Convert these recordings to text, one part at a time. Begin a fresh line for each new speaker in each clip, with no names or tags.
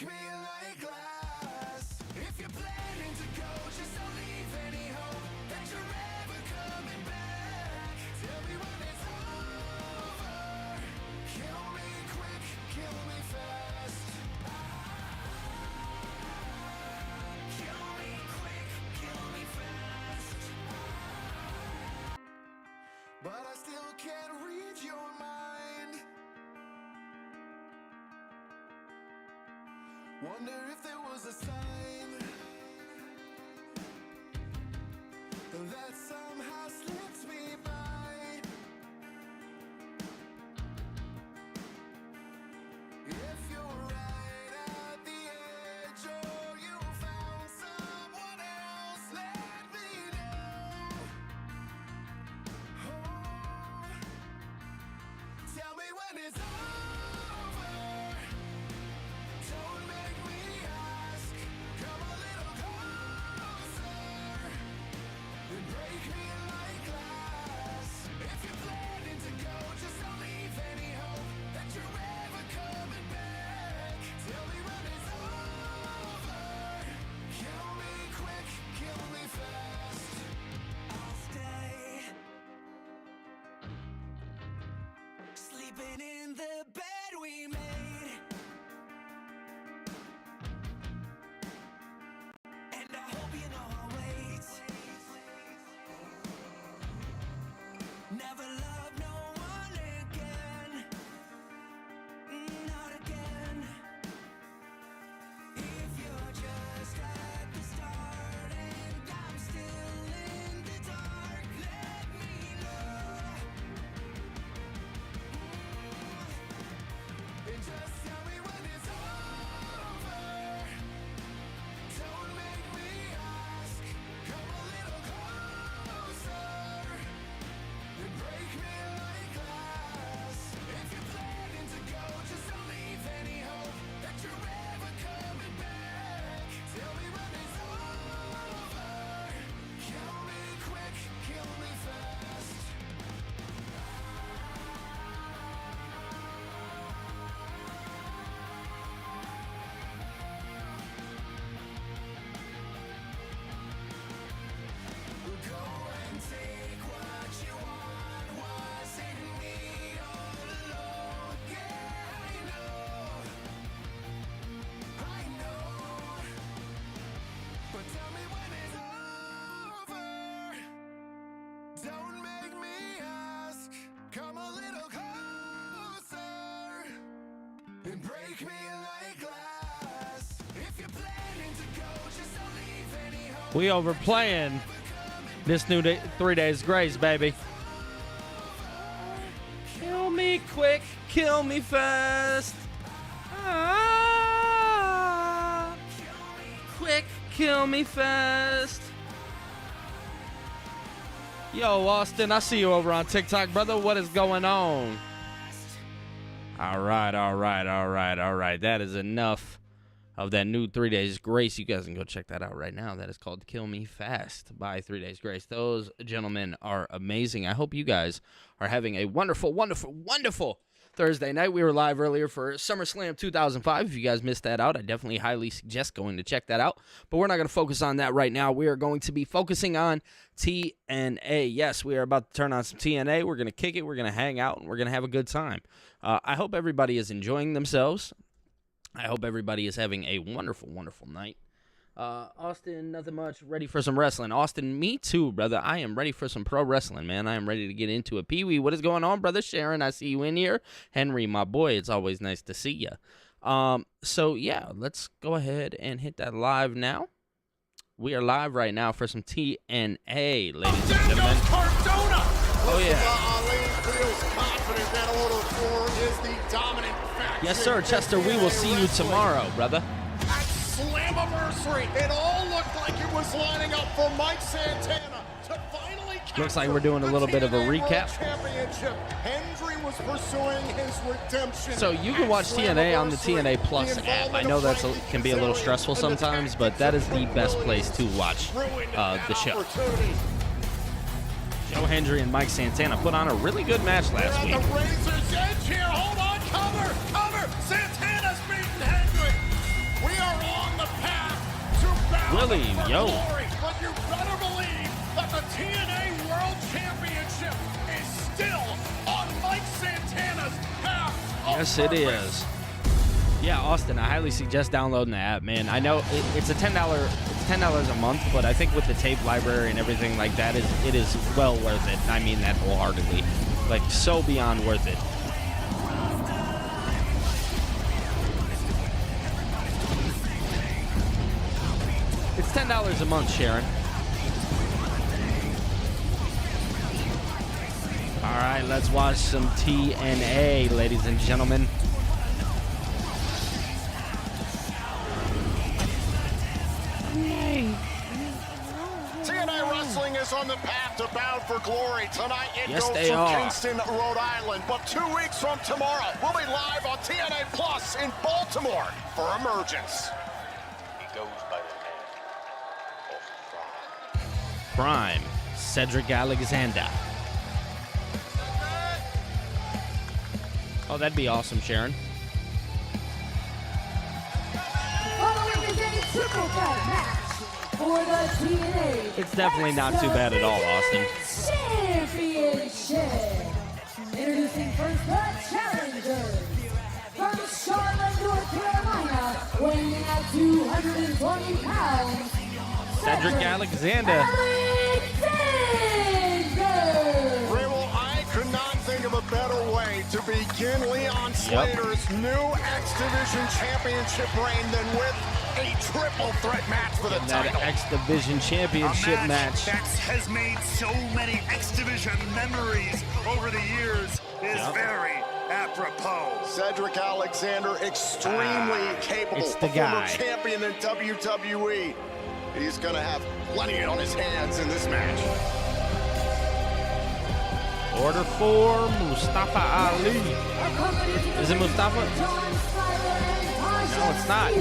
break me like glass. If you're planning to go, just don't leave any hope that you're ever coming back. Tell me when it's over. Kill me quick, kill me fast. Kill me quick, kill me fast. But I still can't read your mind. Wonder if there was a sign that somehow slips me by. If you're right at the edge or you found someone else, let me know. Oh, tell me when it's over. Don't make me ask. Come a little closer and break me like glass. If you're planning to go, just don't leave any hope that you're ever coming back. Tell me when it's over. Kill me quick, kill me fast. I'll stay sleeping in the bed we made. And I hope you know I'll wait. Never love no one again. Not again. If you're just at the start and I'm still in the dark, let me know. And just tell me when it's over. Don't make me ask. Come a little closer and break me like glass. If you're planning to go, just don't leave any hope that you're ever coming back. Tell me when it's over. Kill me quick, kill me fast. Go and take what you want. Wasn't me all alone. Yeah, I know. But tell me when it's over. Don't make me ask. Come a little closer and break me like glass. If you're planning to go, just don't leave any hope.
We overplaying this new 3 Days Grace, baby. Kill me quick, kill me fast. Ah, quick, kill me fast. Yo, Austin, I see you over on TikTok, brother. What is going on? All right. That is enough of that new 3 Days Grace. You guys can go check that out right now. That is called Kill Me Fast by 3 Days Grace. Those gentlemen are amazing. I hope you guys are having a wonderful, wonderful, wonderful Thursday night. We were live earlier for SummerSlam 2005. If you guys missed that out, I definitely highly suggest going to check that out. But we're not going to focus on that right now. We are going to be focusing on TNA. Yes, we are about to turn on some TNA. We're going to kick it. We're going to hang out, and we're going to have a good time. I hope everybody is enjoying themselves. I hope everybody is having a wonderful, wonderful night. Austin, nothing much. Ready for some wrestling. Austin, me too, brother. I am ready for some pro wrestling, man. I am ready to get into it. Pee-wee, what is going on, brother? Sharon, I see you in here. Henry, my boy, it's always nice to see you. So, yeah, let's go ahead and hit that live now. We are live right now for some TNA, ladies and gentlemen. Oh, yeah.
Feels confident that Order 4 is the dominant faction.
Yes, sir. Chester, we will see you tomorrow, brother.
At Slammiversary, it all looked like it was lining up for Mike Santana to finally
Looks like we're doing a little bit of a recap.
Championship. Hendry was pursuing his redemption.
So you can watch TNA on the TNA Plus app. I know that can be a little stressful sometimes, but that is the best place to watch the show. Joe Hendry and Mike Santana put on a really good match last week.
The razor's edge here. Hold on. Cover. Santana's beating Hendry.
Billy, yo.
Glory, but you better believe that the TNA World Championship is still on Mike Santana's half of
Yes, it is. Yeah, Austin, I highly suggest downloading the app, man. I know it's a $10 a month, but I think with the tape library and everything like that, it is well worth it. I mean that wholeheartedly. Like, so beyond worth it. It's $10 a month, Sharon. All right, let's watch some TNA, ladies and gentlemen.
TNA Wrestling is on the path to Bound for Glory. Tonight it
Yes,
goes
they
to
are.
Kingston, Rhode Island. But 2 weeks from tomorrow, we'll be live on TNA Plus in Baltimore for Emergence.
He goes by the name of
Prime, Cedric Alexander. Oh, that'd be awesome, Sharon.
Following is a triple threat match for the TNA.
It's definitely not too bad at all, Austin.
Championship. Introducing first the challengers. From Charlotte, North Carolina, weighing in at 220 pounds.
Cedric Alexander.
Rival, I could not think of a better way to begin Leon Slater's new X Division Championship reign than with a triple threat match for the
That
title.
X Division Championship match.
that has made so many X Division memories over the years is very apropos.
Cedric Alexander, extremely capable,
it's the
a former
guy.
champion in WWE. He's gonna have plenty on his hands in this match.
Order for Mustafa Ali. Is it Mustafa?
No,
it's not.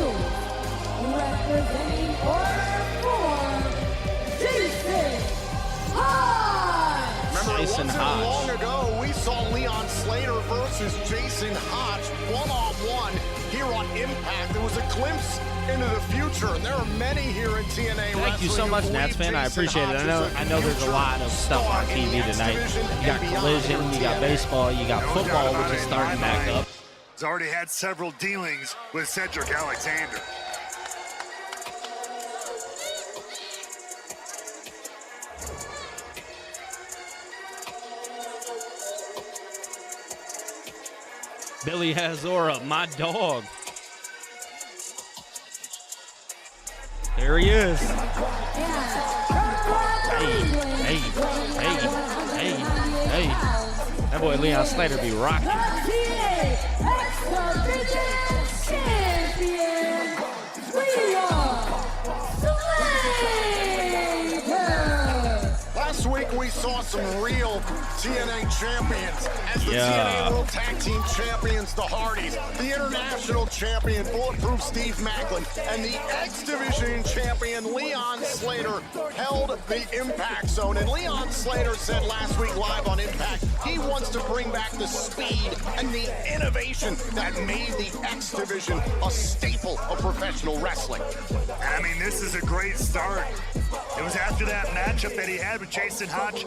Representing Order 4, Jason Hodge.
Remember,
Jason
it wasn't
Hodge.
long ago we saw Leon Slater versus Jason Hodge one-on-one here on Impact. There was a glimpse into the future, and there are many here in TNA Wrestling.
Thank you so
who
much,
believe
Nats fan. I
Jason
appreciate it.
Hodge
I
is
know
a
there's a
future
lot of stuff
star
on
in
TV
the X
tonight.
Division
You got
and beyond
Collision,
for
you got
TNA.
baseball, you got
No
football,
doubt
which
about
is
it.
starting back up.
He's already had several dealings with Cedric Alexander.
Billy Hazora, my dog. There he is. Hey, hey, hey, hey, hey. That boy Leon Slater be rocking.
Last week we saw some real TNA champions as the TNA World Tag Team Champions, the Hardys, the International Champion, Bulletproof Steve Macklin, and the X Division Champion, Leon Slater, held the Impact Zone. And Leon Slater said last week live on Impact, he wants to bring back the speed and the innovation that made the X Division a staple of professional wrestling.
I mean, this is a great start. It was after that matchup that he had with Jason Hodge.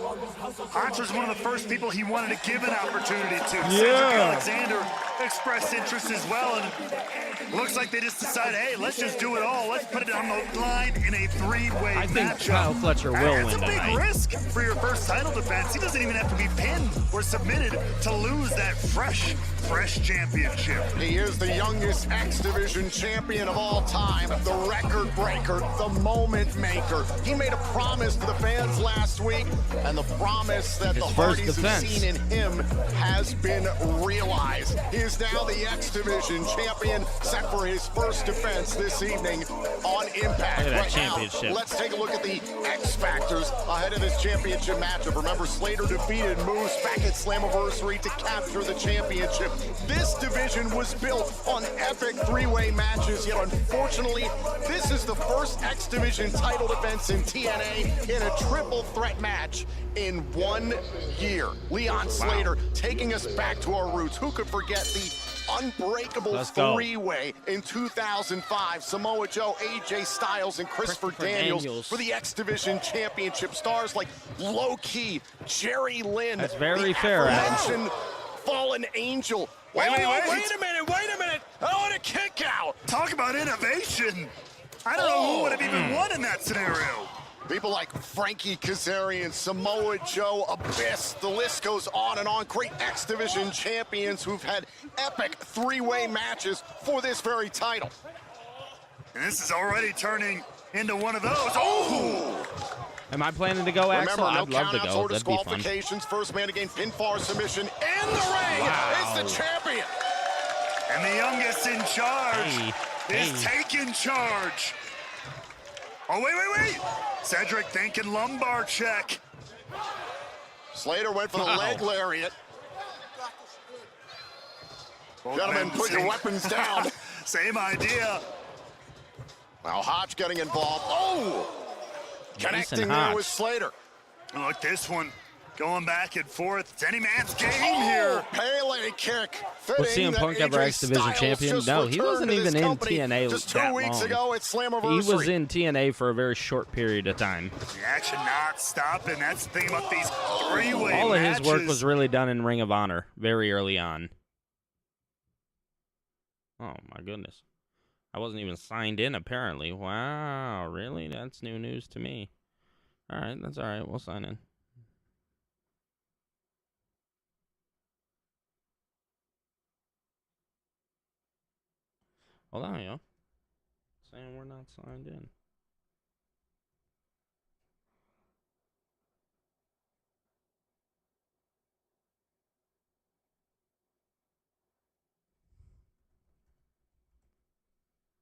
Hodge was one of the first people he wanted to give an opportunity to. Cedric Alexander expressed interest as well, and looks like they just decided, hey, let's just do it all. Let's put it on the line in a three-way
I think
matchup.
Kyle Fletcher will
It's
win
a big
tonight.
risk for your first title defense. He doesn't even have to be pinned or submitted to lose that fresh championship.
He is the youngest X Division champion of all time, the record breaker, the moment maker. He made a promise to the fans last week, and the promise that
His
the
first
Hardys have
defense.
seen in him has been realized. He is now the X Division champion, set for his first defense this evening on Impact.
Look at that
Right
championship.
now, let's take a look at the X Factors ahead of this championship matchup. Remember, Slater defeated Moose back at Slammiversary to capture the championship. This division was built on epic three-way matches, yet unfortunately, this is the first X Division title defense in TNA in a triple threat match in 1 year. Leon Slater taking us back to our roots. Who could forget the unbreakable three-way in 2005. Samoa Joe, AJ Styles, and Christopher Daniels for the X Division Championship. Stars like Low Key, Jerry Lynn.
That's very
the
fair,
aforementioned Fallen Angel.
Wait a minute.
Wait a minute. I want a kick out.
Talk about innovation. I don't know who would have even won in that scenario.
People like Frankie Kazarian, Samoa Joe, Abyss, the list goes on and on. Great X Division champions who've had epic three-way matches for this very title.
And this is already turning into one of those. Oh!
Am I planning to go, Axel?
Remember, no
I'd love to
countouts
go.
or
That'd be fun.
disqualifications. First man to gain pinfall submission in the ring is the champion.
And the youngest in charge is taking charge. Oh, wait. Cedric thinking lumbar check.
Slater went for the leg lariat. Gentlemen, put your weapons down.
Same idea.
Now Hodge getting involved. Oh! Connecting there with Slater.
Look, this one going back and forth. It's any man's game here.
Pele kick.
Was CM Punk ever X Division champion? No, he wasn't even in TNA
just 2
that
weeks
long.
ago at Slammiversary.
He was in TNA for a very short period of time.
The action not stopping. That's the thing about these three-way
All of
matches.
his work was really done in Ring of Honor very early on. Oh, my goodness. I wasn't even signed in, apparently. Wow, really? That's new news to me. All right, that's all right. We'll sign in. Hold on, yo. Saying we're not signed in.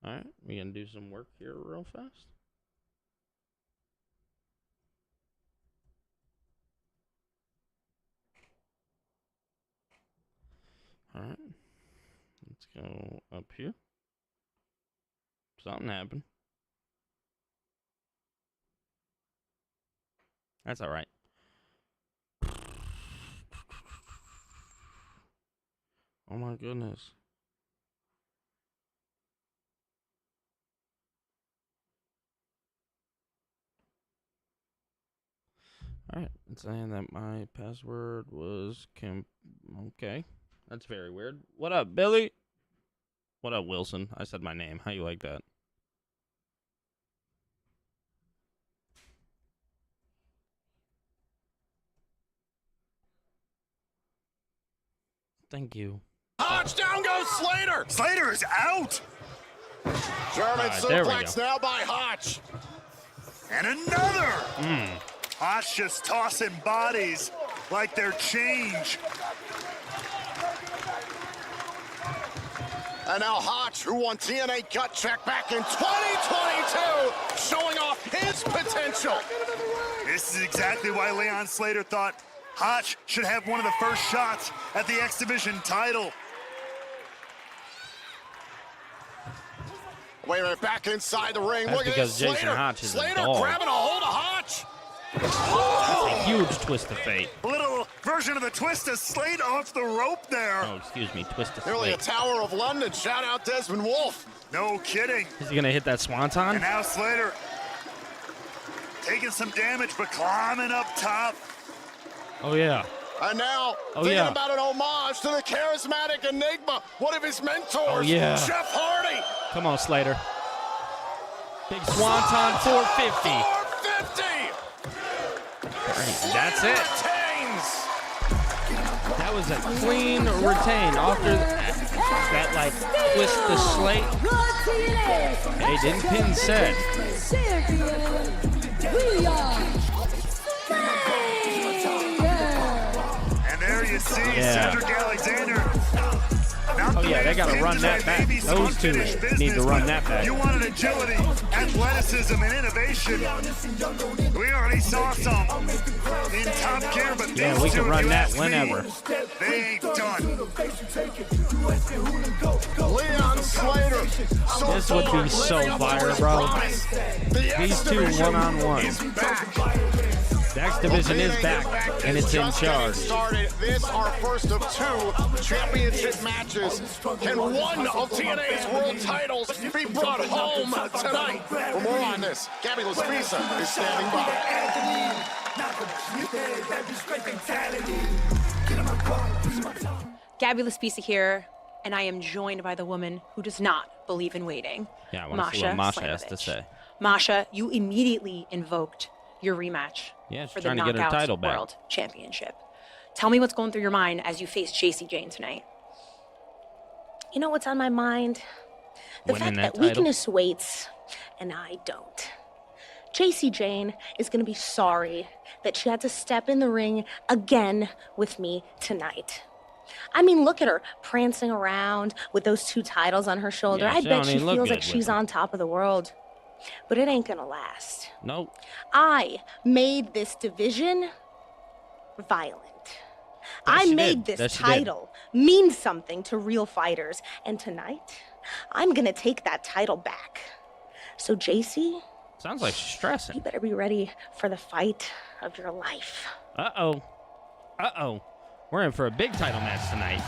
All right, we gonna do some work here real fast. All right, let's go up here. Something happened. That's all right. Oh my goodness. All right, it's saying that my password was okay. That's very weird. What up, Billy? What up, Wilson? I said my name. How you like that? Thank you.
Hodge, down goes Slater.
Slater is out.
German
there we
suplex
go.
now by Hodge.
And another. Hodge just tossing bodies like they're change.
And now Hodge, who won TNA Gut Check back in 2022, showing off his potential.
This is exactly why Leon Slater thought Hodge should have one of the first shots at the X Division title.
Wait a minute, back inside the ring.
That's
Look at
because
this.
Jason
Slater,
Hodge is a
Slater
dog.
grabbing a hold of Hodge.
That's a huge twist of fate.
A little version of the twist of Slate off the rope there.
Oh, excuse me, twist of
Nearly a
fate.
Tower of London. Shout out Desmond Wolfe.
No kidding.
Is he gonna hit that
And
swanton?
now Slater taking some damage, but climbing up top.
Oh yeah.
And now, thinking about an homage to the charismatic enigma, one of his mentors,
Oh, yeah.
Jeff Hardy.
Come on, Slater. Big swanton 450.
450.
That's it.
Retains.
That was a clean retain after that like twist the slate. They didn't pin said.
And there you see Cedric Alexander.
Oh yeah, they gotta run that back. Those two need to run that back.
You wanted agility, athleticism, and innovation. We already saw some in Top Gear, but
Yeah,
these
we
two,
can
if
run
you
that
ask me,
whenever.
They ain't done.
Leon Slater.
This would be so fire, bro. These two one-on-one.
Is back.
The X division is back, and it's in
just getting
charge.
started. This our first of 2 championship matches. Can one of TNA's world titles be brought home tonight? For more on this, Gabby Laspisa is standing by.
Gabby Laspisa here, and I am joined by the woman who does not believe in waiting.
Yeah, I want to see what Masha has to say.
Masha, you immediately invoked your rematch
Yeah, she's
for the
trying to get her
Knockouts
title back.
World Championship. Tell me what's going through your mind as you face JC Jane tonight.
You know what's on my mind? The
Winning
fact
that
that
title.
weakness waits, and I don't. JC Jane is going to be sorry that she had to step in the ring again with me tonight. I mean, look at her prancing around with those 2 titles on her shoulder.
Yeah,
I
she
bet
don't
she
even look
feels
good
like
with
she's
them.
on top of the world. But it ain't gonna last.
Nope.
I made this division violent.
Yes,
I
you
made
did.
this
Yes, you did.
title mean something to real fighters. And tonight, I'm gonna take that title back. So, JC,
Sounds like she's stressing.
you better be ready for the fight of your life.
Uh-oh. Uh-oh. We're in for a big title match tonight.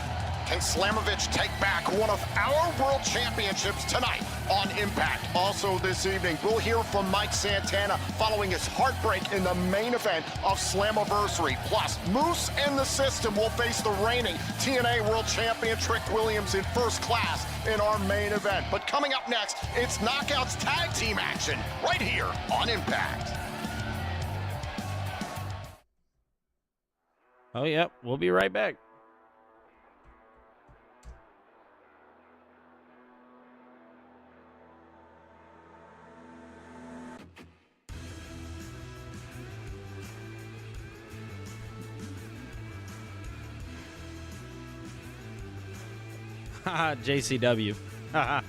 Can Slamovich take back one of our world championships tonight on Impact? Also this evening, we'll hear from Mike Santana following his heartbreak in the main event of Slammiversary. Plus, Moose and the System will face the reigning TNA World Champion Trick Williams in first class in our main event. But coming up next, it's Knockouts Tag Team action right here on Impact.
Oh, yep. We'll be right back. Haha, JCW. Haha.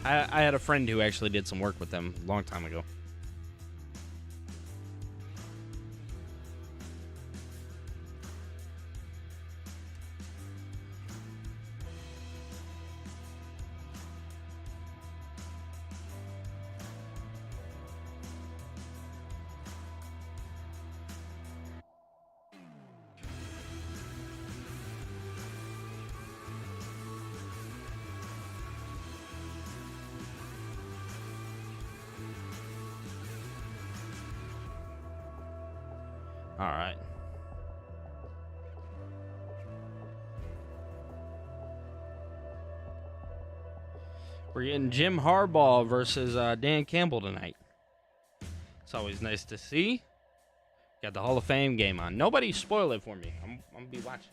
I had a friend who actually did some work with them a long time ago. All right. We're getting Jim Harbaugh versus Dan Campbell tonight. It's always nice to see. Got the Hall of Fame game on. Nobody spoil it for me. I'm going to be watching.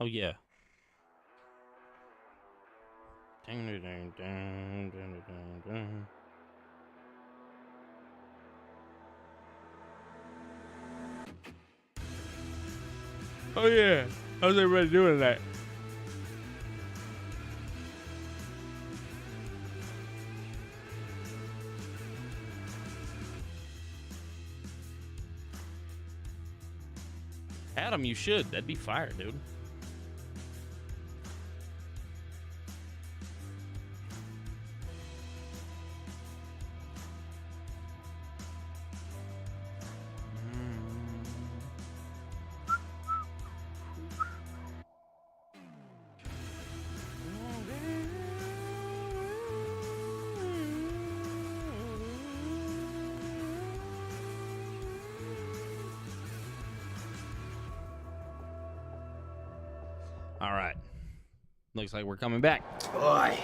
Oh, yeah. Oh, yeah. How's everybody doing tonight? Adam, you should. That'd be fire, dude. All right. Looks like we're coming back.
Boy.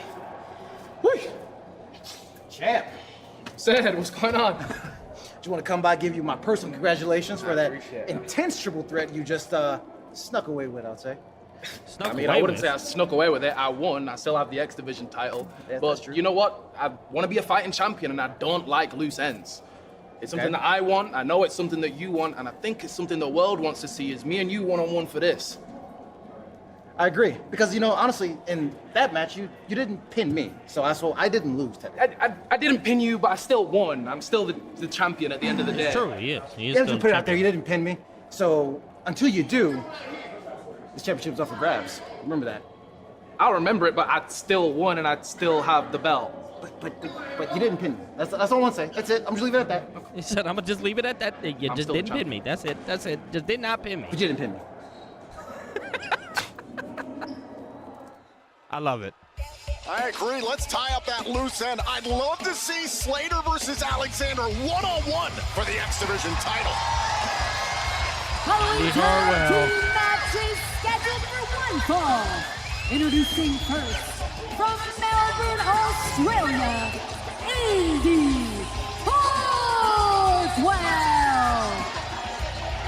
Whee! Champ.
Sad, what's going on?
Just want to come by, give you my personal congratulations for that intense triple threat you just snuck away with, I'd say.
Snuck
I mean,
away
I wouldn't
with.
say I snuck away with it. I won. I still have the X Division title.
Yeah, that's
but
true.
you know what? I want to be a fighting champion, and I don't like loose ends. It's something that I want. I know it's something that you want, and I think it's something the world wants to see. Is me and you one-on-one for this?
I agree, because you know, honestly, in that match, you didn't pin me, so I didn't lose technically.
I didn't pin you, but I still won. I'm still the champion at the end of the day.
It's true, he is. He is
Yeah,
still
just put it out there.
champion.
You didn't pin me, so until you do, this championship's up for grabs. Remember that.
I'll remember it, but I still won, and I still have the belt.
But you didn't pin me. That's all I want to say. That's it. I'm just leaving it at that.
He said, "I'm gonna just leave it at that. You
I'm
just
still the
didn't pin me. That's it. That's it. Just did not pin me."
But you didn't pin me.
I love it.
I agree. Let's tie up that loose end. I'd love to see Slater versus Alexander one-on-one for the X Division title.
Following
Harwell.
tag team match is scheduled for one fall. Introducing first, from Melbourne, Australia, Indy Hartwell.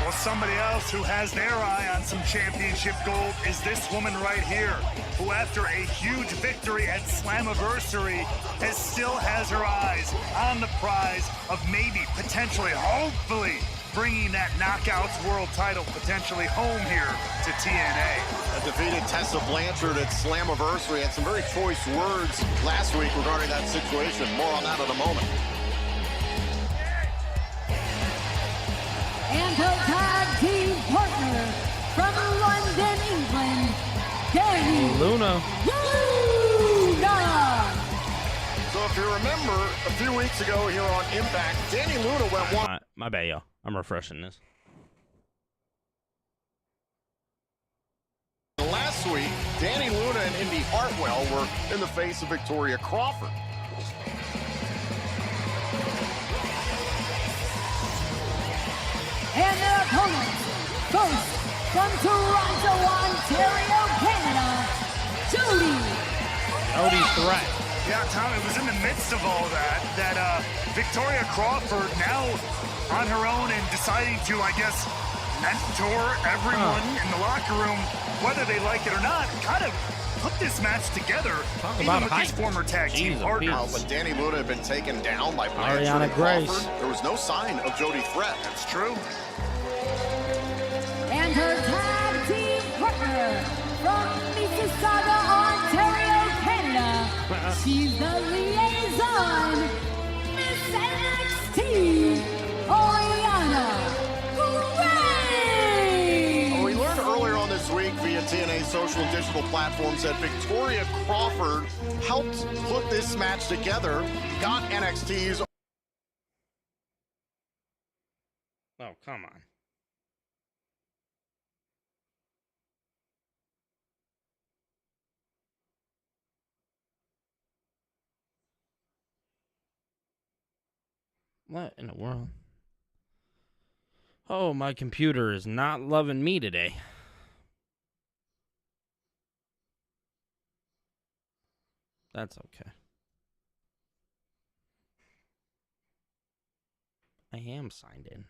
Well, somebody else who has their eye on some championship gold is this woman right here, who after a huge victory at Slammiversary still has her eyes on the prize of maybe, potentially, hopefully, bringing that Knockouts World title potentially home here to TNA.
A defeated Tessa Blanchard at Slammiversary had some very choice words last week regarding that situation. More on that in a moment.
And her tag team partner from London, England, Danny
Luna.
Luna.
So if you remember, a few weeks ago here on Impact, Danny Luna went one.
My bad, y'all. I'm refreshing this.
Last week, Danny Luna and Indy Hartwell were in the face of Victoria Crawford.
And their opponents, first from Toronto, Ontario, Canada, Jody.
Jody's threat.
Yeah, Tom, it was in the midst of all that Victoria Crawford now on her own and deciding to, I guess, mentor everyone in the locker room, whether they like it or not, kind of put this match together,
Talk
even
about
with
hype.
his former tag team
Jeez,
partners.
Pete.
When Danny Luna had been taken down by Blanchard
Ariana
and Crawford,
Grace.
there was no sign of Jody threat.
That's true.
And her tag team partner from Mississauga, Ontario, Canada. She's the liaison, Miss NXT, Ariana Grace.
We learned earlier on this week via TNA social and digital platforms that Victoria Crawford helped put this match together, got NXT's.
Oh, come on. What in the world? Oh, my computer is not loving me today. That's okay. I am signed in.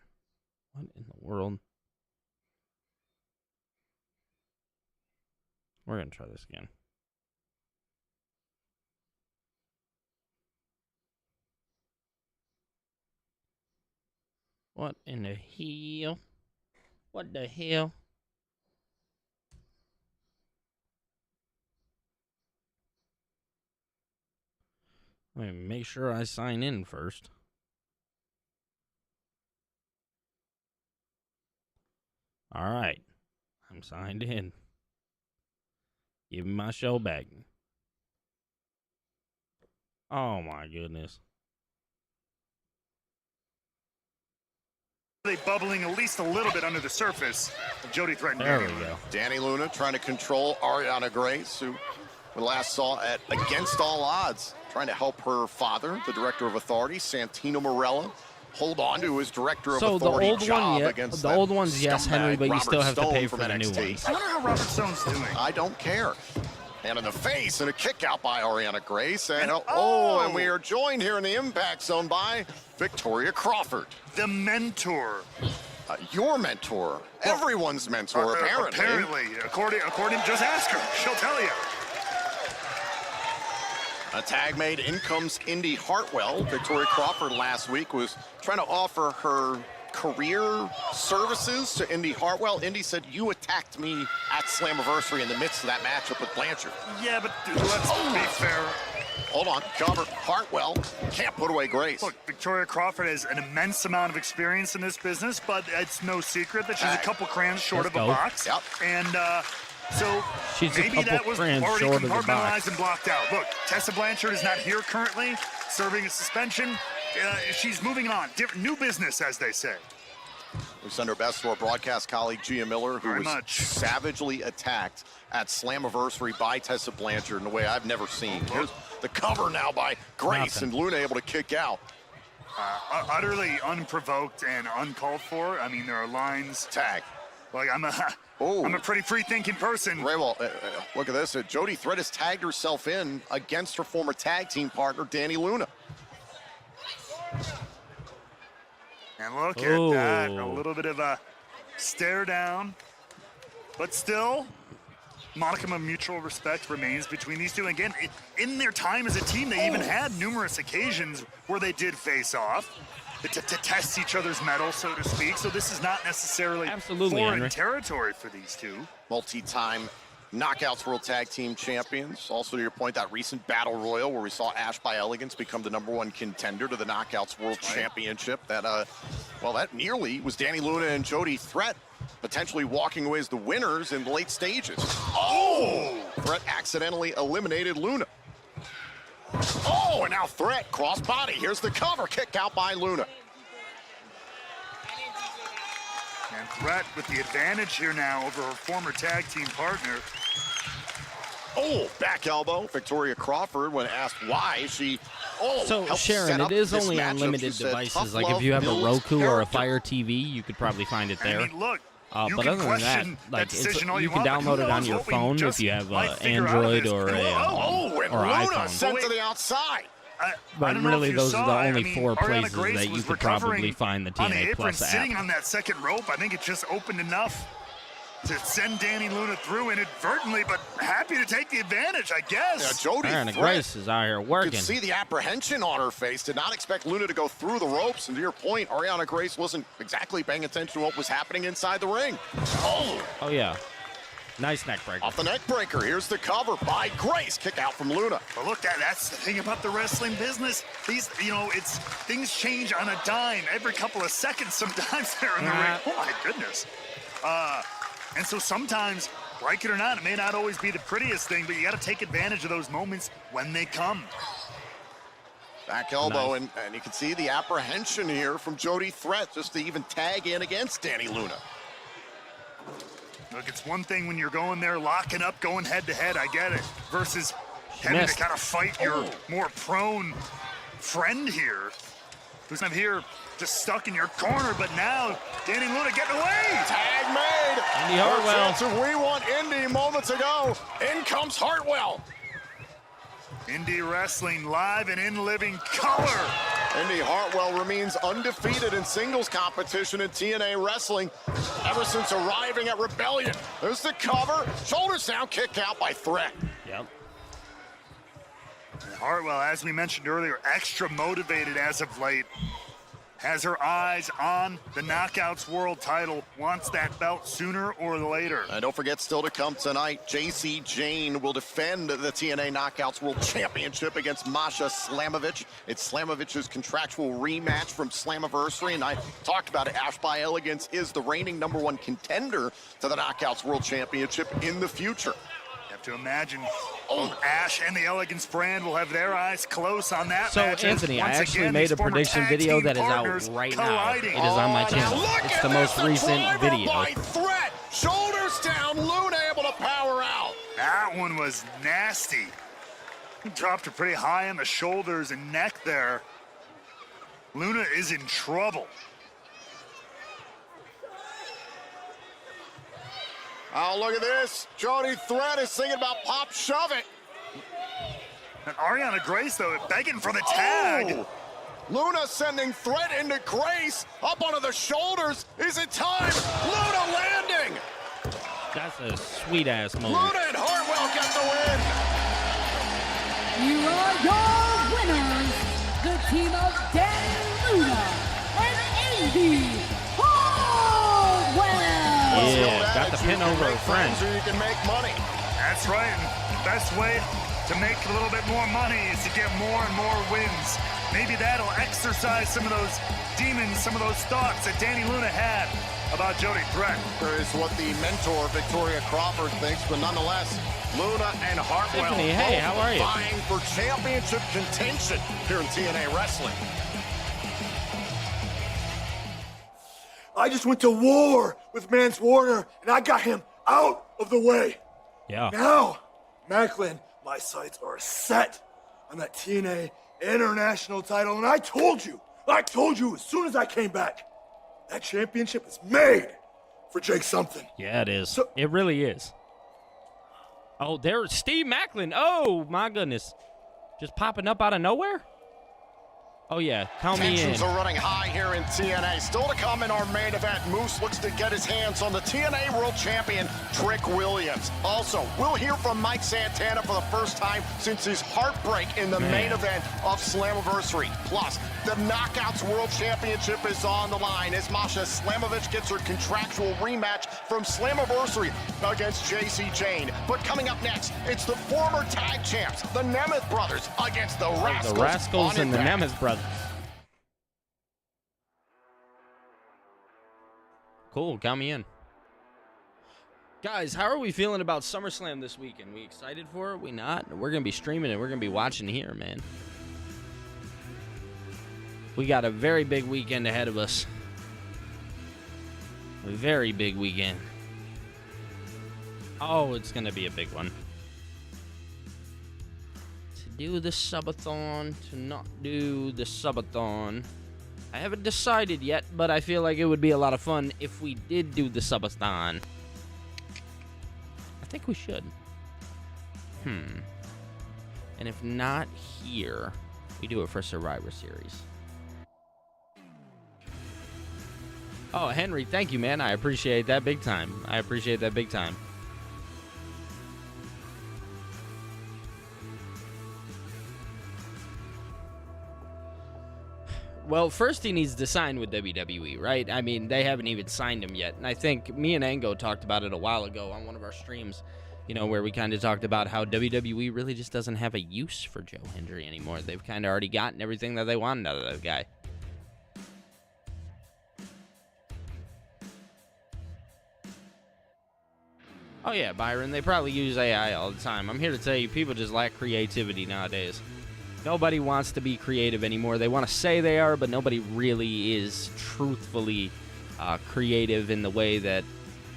What in the world? We're going to try this again. What in the hell? What the hell? Let me make sure I sign in first. All right. I'm signed in. Give me my show back. Oh my goodness.
They bubbling at least a little bit under the surface. Jody threatened
There
Danny
we
Luna.
go.
Danny Luna trying to control Ariana Grace, who we last saw at Against All Odds, trying to help her father, the Director of Authority, Santino Marella, hold on to his Director of
So the
Authority
old
job
one,
against
the
that
old ones, yes, Henry,
scumbag
but you
Robert
still have to
Stone
pay
from
for the new
NXT.
ones.
I wonder how Robert Stone's doing.
I don't care. And in the face, and a kick out by Ariana Grace. And
And
and we are joined here in the Impact Zone by Victoria Crawford.
The mentor
Your mentor, everyone's mentor, apparently.
Apparently, according, just ask her. She'll tell you.
A tag made. In comes Indy Hartwell. Victoria Crawford last week was trying to offer her career services to Indy Hartwell. Indy said, you attacked me at Slammiversary in the midst of that matchup with Blanchard.
Yeah, but let's be fair.
Hold on, cover. Hartwell can't put away Grace.
Look, Victoria Crawford has an immense amount of experience in this business, but it's no secret that she's a couple crayons short of a box.
Yep.
And so
She's a
maybe
couple
that was
crayons
already
short of the box.
compartmentalized and blocked out. Look, Tessa Blanchard is not here currently, serving a suspension. She's moving on. New business, as they say.
We send our best to our broadcast colleague, Gia Miller, who was savagely attacked at Slammiversary by Tessa Blanchard in a way I've never seen. Here's the cover now by Grace, and Luna able to kick out.
Utterly unprovoked and uncalled for. I mean, there are lines.
Tag.
Like, I'm a pretty free-thinking person.
Very well. Look at this. Jody Threat has tagged herself in against her former tag team partner, Danny Luna.
And look at that. A little bit of a stare down. But still, modicum of mutual respect remains between these two. Again, in their time as a team, they even had numerous occasions where they did face off to test each other's mettle, so to speak. So this is not necessarily foreign
Henry.
territory for these two.
Multi-time Knockouts World Tag Team Champions. Also, to your point, that recent Battle Royal where we saw Ash by Elegance become the #1 contender to the Knockouts World Championship. That, well, that nearly was Danny Luna and Jody Threat potentially walking away as the winners in the late stages. Oh! Threat accidentally eliminated Luna. Oh, and now Threat cross-body. Here's the cover, kick out by Luna.
And Threat with the advantage here now over her former tag team partner.
Oh, back elbow. Victoria Crawford, when asked why, she
So Sharon, it is only on limited devices. Like if you have a Roku or a Fire TV, you could probably find it there.
I mean, look,
but other than that, like you can download it on your phone if you have Android or an iPhone.
Sent to the outside.
But really, those are the only four places that you could probably find the
on the
TNA
apron,
Plus app.
sitting on that second rope. I think it just opened enough to send Danny Luna through inadvertently, but happy to take the advantage, I guess.
Yeah, Jody
Ariana Grace is out here working.
You could see the apprehension on her face. Did not expect Luna to go through the ropes. And to your point, Ariana Grace wasn't exactly paying attention to what was happening inside the ring.
Oh yeah. Nice neck breaker.
Off the neck breaker. Here's the cover by Grace. Kick out from Luna.
But look, that's the thing about the wrestling business. These, it's things change on a dime every couple of seconds. Sometimes they're in the ring. Oh my goodness. And so sometimes, like it or not, it may not always be the prettiest thing, but you got to take advantage of those moments when they come.
Back elbow, and you can see the apprehension here from Jody Threat just to even tag in against Danny Luna.
Look, it's one thing when you're going there, locking up, going head-to-head, I get it, versus having to kind of fight your more prone friend here, who's not here just stuck in your corner, but now Danny Luna getting away.
Tag made.
Indy Hartwell.
We want Indy moments ago. In comes Hartwell.
Indy Wrestling live and in living color.
Indy Hartwell remains undefeated in singles competition in TNA Wrestling ever since arriving at Rebellion. There's the cover. Shoulders down, kick out by Threat.
Yep.
And Hartwell, as we mentioned earlier, extra motivated as of late. Has her eyes on the Knockouts World title, wants that belt sooner or later.
And don't forget, still to come tonight, JC Jane will defend the TNA Knockouts World Championship against Masha Slamovich. It's Slamovich's contractual rematch from Slammiversary, and I talked about it. Ash by Elegance is the reigning #1 contender to the Knockouts World Championship in the future.
To imagine both Ash and the Elegance brand will have their eyes close on that
So,
match.
Anthony, I
Once
actually
again,
made
these
a
former
prediction
tag
video
team
that is out
partners
right now.
colliding.
It is on my channel. It's the most recent video.
By Threat. Shoulders down, Luna able to power out.
That one was nasty. He dropped her pretty high on the shoulders and neck there. Luna is in trouble.
Oh, look at this. Jody Threat is singing about Pop Shove It.
And Ariana Grace, though, begging for the tag.
Luna sending threat into Grace. Up onto the shoulders. Is it time? Luna landing.
That's a sweet-ass move.
Luna and Hartwell get the win.
You are your winners, the team of Danny Luna and Andy Hartwell.
Yeah, got the pin over her friend.
Or you can make money.
That's right. And best way to make a little bit more money is to get more and more wins. Maybe that'll exercise some of those demons, some of those thoughts that Danny Luna had about Jody Threat.
There is what the mentor, Victoria Crawford, thinks, but nonetheless, Luna and Hartwell
Tiffany, hey, how are you?
vying for championship contention here in TNA Wrestling.
I just went to war with Mance Warner, and I got him out of the way.
Yeah.
Now, Macklin, my sights are set on that TNA International title, and I told you as soon as I came back, that championship is made for Jake something.
Yeah, it is. It really is. Oh, there's Steve Macklin. Oh, my goodness. Just popping up out of nowhere? Oh, yeah. Count me in.
Tensions are running high here in TNA. Still to come in our main event, Moose looks to get his hands on the TNA World Champion, Trick Williams. Also, we'll hear from Mike Santana for the first time since his heartbreak in the main event of Slammiversary. Plus, the Knockouts World Championship is on the line as Masha Slamovich gets her contractual rematch from Slammiversary against JC Jane. But coming up next, it's the former tag champs, the Nemeth brothers, against the Rascals.
The Rascals and the
Impact.
Nemeth brothers. Cool, count me in. Guys, how are we feeling about SummerSlam this weekend? We excited for it? We not? We're going to be streaming it. We're going to be watching here, man. We got a very big weekend ahead of us. A very big weekend. Oh, it's going to be a big one. To do the subathon, to not do the subathon. I haven't decided yet, but I feel like it would be a lot of fun if we did do the subathon. I think we should. And if not here, we do it for Survivor Series. Oh, Henry, thank you, man. I appreciate that big time. I appreciate that big time. Well, first he needs to sign with WWE, right? I mean, they haven't even signed him yet. And I think me and Ango talked about it a while ago on one of our streams, you know, where we kind of talked about how WWE really just doesn't have a use for Joe Hendry anymore. They've kind of already gotten everything that they wanted out of that guy. Oh, yeah, Byron, they probably use AI all the time. I'm here to tell you, people just lack creativity nowadays. Nobody wants to be creative anymore. They want to say they are, but nobody really is truthfully creative in the way that,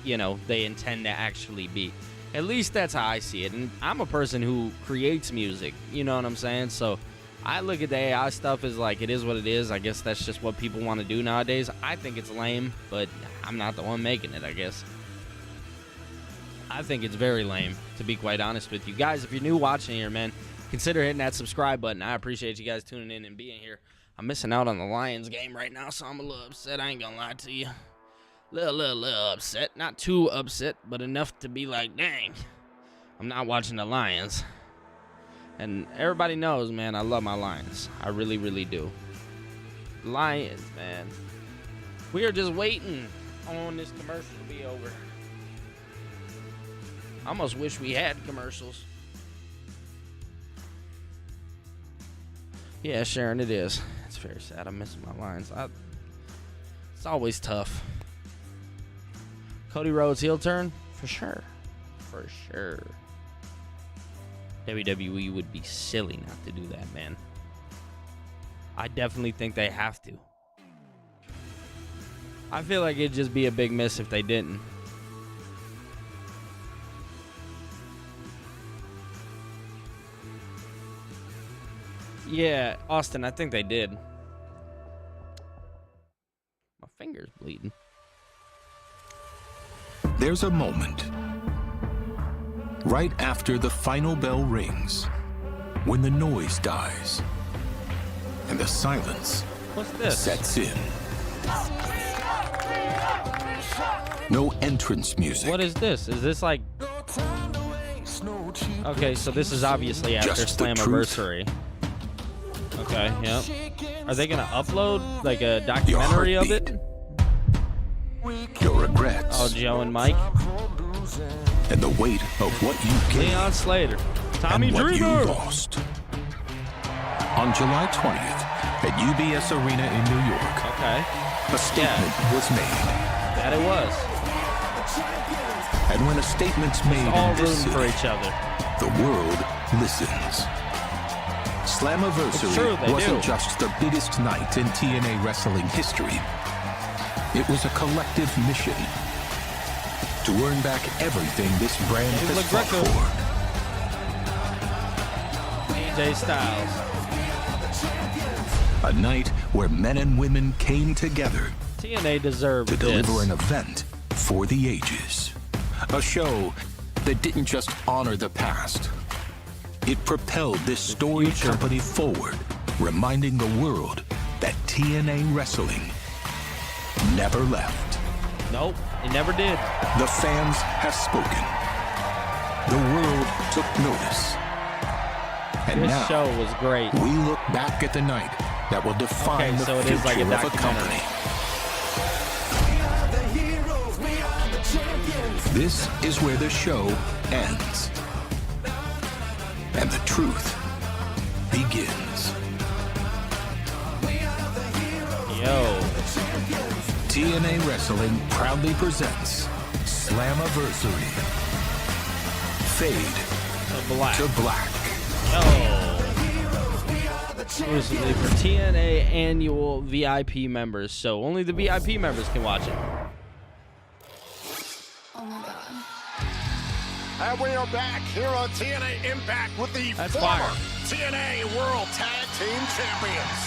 you know, they intend to actually be. At least that's how I see it. And I'm a person who creates music, you know what I'm saying? So I look at the AI stuff as like, it is what it is. I guess that's just what people want to do nowadays. I think it's lame, but I'm not the one making it, I guess. I think it's very lame, to be quite honest with you. Guys, if you're new watching here, man, consider hitting that subscribe button. I appreciate you guys tuning in and being here. I'm missing out on the Lions game right now, so I'm a little upset. I ain't gonna lie to you. Little upset. Not too upset, but enough to be like, dang, I'm not watching the Lions. And everybody knows, man, I love my Lions. I really, really do. Lions, man. We are just waiting on this commercial to be over. I almost wish we had commercials. Yeah, Sharon, it is. It's very sad. I'm missing my lines. It's always tough. Cody Rhodes heel turn? For sure. For sure. WWE would be silly not to do that, man. I definitely think they have to. I feel like it'd just be a big miss if they didn't. Yeah, Austin, I think they did. My finger's bleeding.
There's a moment right after the final bell rings, when the noise dies and the silence
What's this?
sets in. No entrance music.
What is this? Is this like... Okay, so this is obviously after
Just the
Slammiversary. Okay, yep. Are they gonna upload like a documentary of it?
Your regrets.
Oh, Joe and Mike.
And the weight of what you gained.
Leon Slater. Tommy
and what
Dreamer.
you lost. On July 20th at UBS Arena in New York, a statement was made.
That it was.
And when a statement's made
all
in this
rooting for
city,
each other.
the world listens. Slammiversary
It's true, they
wasn't
do.
just the biggest night in TNA wrestling history. It was a collective mission to earn back everything this brand
Hey,
has
look,
fought
Greco.
for.
AJ Styles.
A night where men and women came together
TNA deserved
to
this.
deliver an event for the ages. A show that didn't just honor the past. It propelled this storied company forward, reminding the world that TNA wrestling never left.
Nope, it never did.
The fans have spoken. The world took notice. And
This
now,
show was great.
we look back at the night that will define
Okay, so
the
it is like a
future of a
documentary.
company. This is where the show ends. And the truth begins.
Yo.
TNA Wrestling proudly presents Slammiversary. Fade
To black.
to black.
Yo. Exclusively for TNA annual VIP members, so only the VIP members can watch it.
And we are back here on TNA Impact with the
That's
former
fire.
TNA World Tag Team Champions.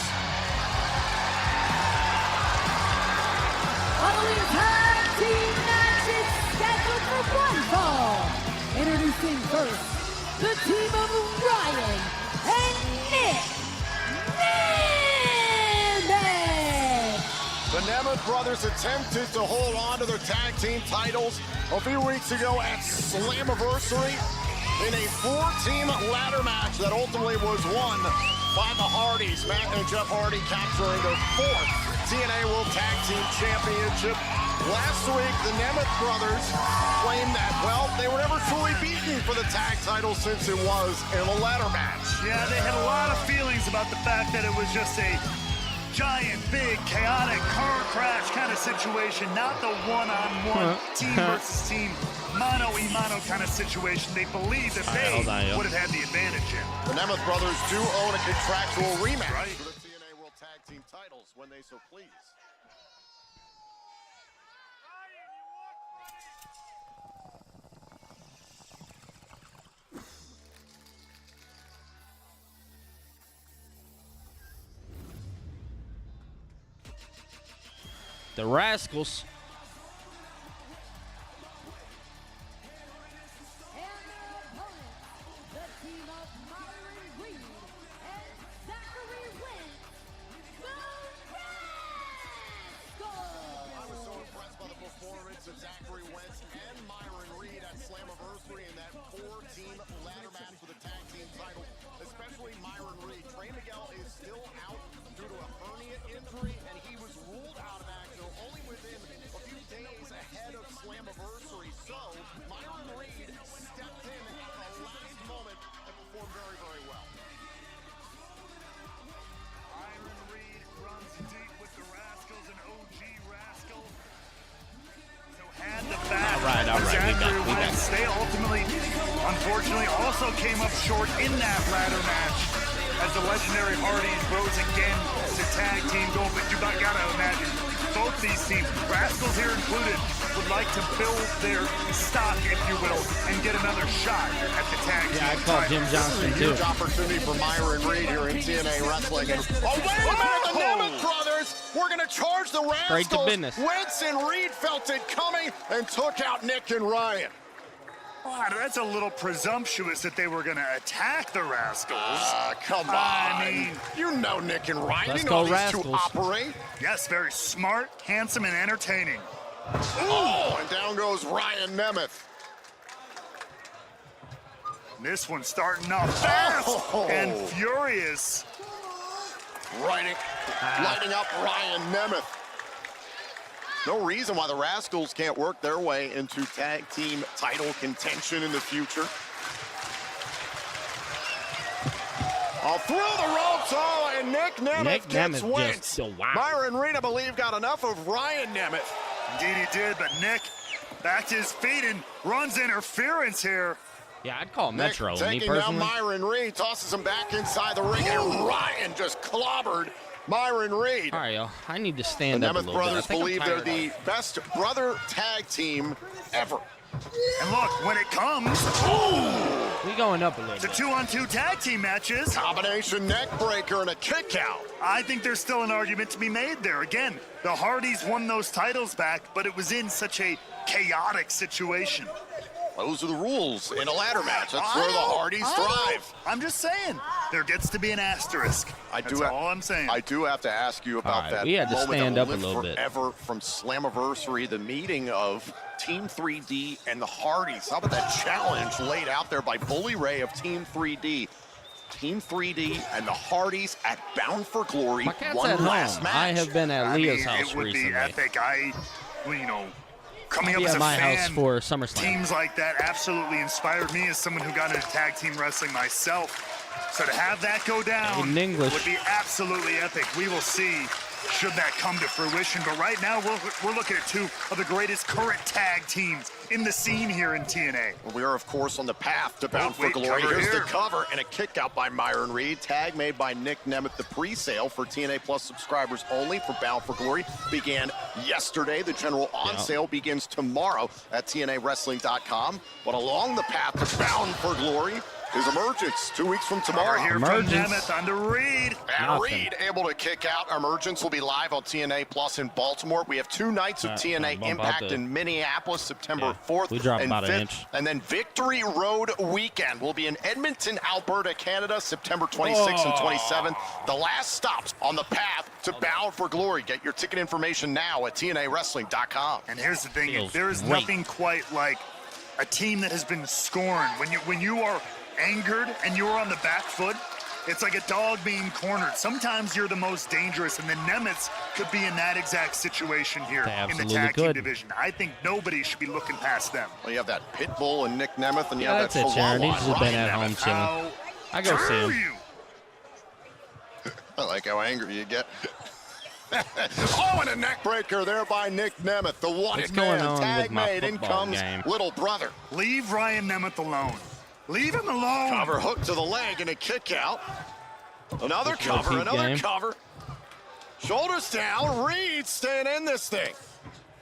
Following tag team match is scheduled for one fall. Introducing first, the team of Ryan and Nick Nemeth.
The Nemeth brothers attempted to hold on to their tag team titles a few weeks ago at Slammiversary in a 4-team ladder match that ultimately was won by the Hardys. Matt and Jeff Hardy capturing their 4th TNA World Tag Team Championship. Last week, the Nemeth brothers claimed that, well, they were never truly beaten for the tag title since it was in a ladder match.
Yeah, they had a lot of feelings about the fact that it was just a giant, big, chaotic car crash kind of situation, not the one-on-one team versus team, mano-a-mano kind of situation they believed that they would have had the advantage in.
The Nemeth brothers do own a contractual rematch for the TNA World Tag Team titles when they so please.
The Rascals.
Zachary Wentz and Myron Reed at Slammiversary in that 4-team ladder match for the tag team title, especially Myron Reed. Trey Miguel is still out due to a hernia injury, and he was ruled out of action only within a few days ahead of Slammiversary. So Myron Reed stepped in at the last moment and performed very, very well.
Myron Reed runs deep with the Rascals, and OG Rascal. Had the back.
All right, we got.
They ultimately, unfortunately, also came up short in that ladder match as the legendary Hardys rose again to tag team gold. But you gotta imagine, both these teams, Rascals here included, would like to build their stock, if you will, and get another shot at the tag team.
Yeah, I called Jim Johnson too.
Huge opportunity for Myron Reed here in TNA Wrestling. And, oh, wait a minute, the Nemeth brothers were going to charge the Rascals.
Straight to business.
Wentz and Reed felt it coming and took out Nick and Ryan.
Well, that's a little presumptuous that they were going to attack the Rascals.
Come on.
I mean,
you know Nick and Ryan.
Let's
You know
go
these
Rascals.
two operate.
yes, very smart, handsome, and entertaining.
Oh, and down goes Ryan Nemeth.
This one's starting off fast and furious.
Lighting up Ryan Nemeth. No reason why the Rascals can't work their way into tag team title contention in the future. Through the ropes, and Nick Nemeth gets wins.
Wow.
Myron Reed, I believe, got enough of Ryan Nemeth.
Indeed he did, but Nick back to his feet and runs interference here.
Yeah, I'd call
Nick
Metro. Me
taking down
personally.
Myron Reed, tosses him back inside the ring, and Ryan just clobbered Myron Reed.
All right, yo. I need to stand
The
up a
Nemeth
little bit. I
brothers
think I'm
believe they're
tired.
the best brother tag team ever.
And look, when it comes
We going up a little
to
bit.
2-on-2 tag team matches,
Combination neck breaker and a kick out.
I think there's still an argument to be made there. Again, the Hardys won those titles back, but it was in such a chaotic situation.
Those are the rules in a ladder match. That's where the Hardys thrive.
I'm just saying, there gets to be an asterisk. That's all I'm saying.
I do have to ask you about
All right,
that
we had to
moment
stand
that
up a
lived
little bit.
forever from Slammiversary, the meeting of Team 3D and the Hardys. How about that challenge laid out there by Bully Ray of Team 3D? Team 3D and the Hardys at Bound for Glory.
My cat's
one
at
last
home.
match.
I have been at Leah's house
it would
recently.
be epic. Coming
I'll
up
be
as
at
a
my
fan,
house for SummerSlam.
teams like that absolutely inspired me as someone who got into tag team wrestling myself. So to have that go down
In English.
would be absolutely epic. We will see should that come to fruition. But right now, we're looking at two of the greatest current tag teams in the scene here in TNA.
Well, we are, of course, on the path to Bound for
wait,
Glory.
cover
Here's
here.
the cover and a kick out by Myron Reed. Tag made by Nick Nemeth. The pre-sale for TNA Plus subscribers only for Bound for Glory began yesterday. The general on-sale begins tomorrow at TNAWrestling.com. But along the path to Bound for Glory is Emergence 2 weeks from tomorrow.
Here
Emergence.
from Nemeth under Reed.
And
Nothing.
Reed able to kick out. Emergence will be live on TNA Plus in Baltimore. We have 2 nights of TNA
bump out
Impact
the-
in Minneapolis, September
Yeah,
4th
we dropped
and
about an
5th.
inch.
And then Victory Road Weekend will be in Edmonton, Alberta, Canada, September 26th and 27th. The last stops on the path to Bound for Glory. Get your ticket information now at TNAWrestling.com.
And here's the thing,
Feels
there is
great.
nothing quite like a team that has been scorned. When you are angered and you're on the back foot, it's like a dog being cornered. Sometimes you're the most dangerous, and the Nemeths could be in that exact situation here
They
in the
absolutely
tag team
could.
division. I think nobody should be looking past them.
Well, you have that Pitbull and Nick Nemeth, and you
Yeah,
have
that's
that
it, Sharon. He's
Chihuahua
just been
Ryan
at home
Nemeth.
chilling.
How
I go see
dare
him.
you?
I like how angry you get. Oh, and a neck breaker there by Nick Nemeth. The
What's going
one-man
on
tag
with my
made. In
football
comes
game?
little brother.
Leave Ryan Nemeth alone. Leave him alone.
Cover hook to the leg and a kick out. Another
This is a
cover,
peak
another
game.
cover. Shoulders down. Reed staying in this thing.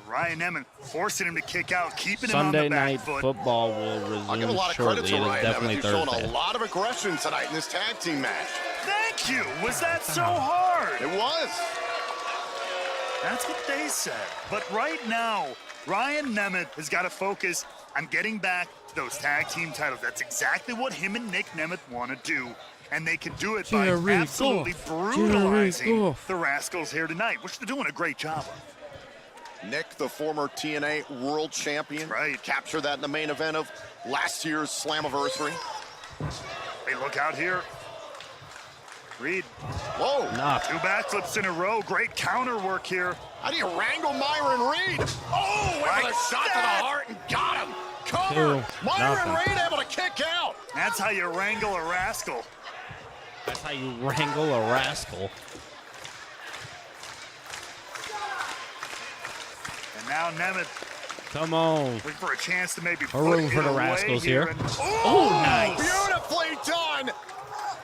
Ryan Nemeth forcing him to kick out, keeping
Sunday
him on the back
night
foot.
football will resume
I'll give a lot of
shortly.
credit to
It is
Ryan Nemeth.
definitely
He's shown
Thursday.
a lot of aggression tonight in this tag team match.
Thank you. Was that so hard?
It was.
That's what they said. But right now, Ryan Nemeth has got to focus on getting back to those tag team titles. That's exactly what him and Nick Nemeth want to do. And they can do it by
Jerry
absolutely
Goff.
brutalizing
Jerry Goff.
the Rascals here tonight, which they're doing a great job of.
Nick, the former TNA World Champion.
Right.
Captured that in the main event of last year's Slammiversary.
Hey, look out here. Reed,
Whoa.
Enough.
2 backflips in a row. Great counter work here.
How do you wrangle Myron Reed? Oh, went
Like
with a shot to
that.
the heart and got him. Cover.
2,
Myron
nothing.
Reed able to kick out.
That's how you wrangle a rascal.
That's how you wrangle a rascal.
And now Nemeth
Come on.
looking for a chance to maybe
A room
put
for
it
the
away
Rascals here.
And,
Oh, nice.
Beautifully done.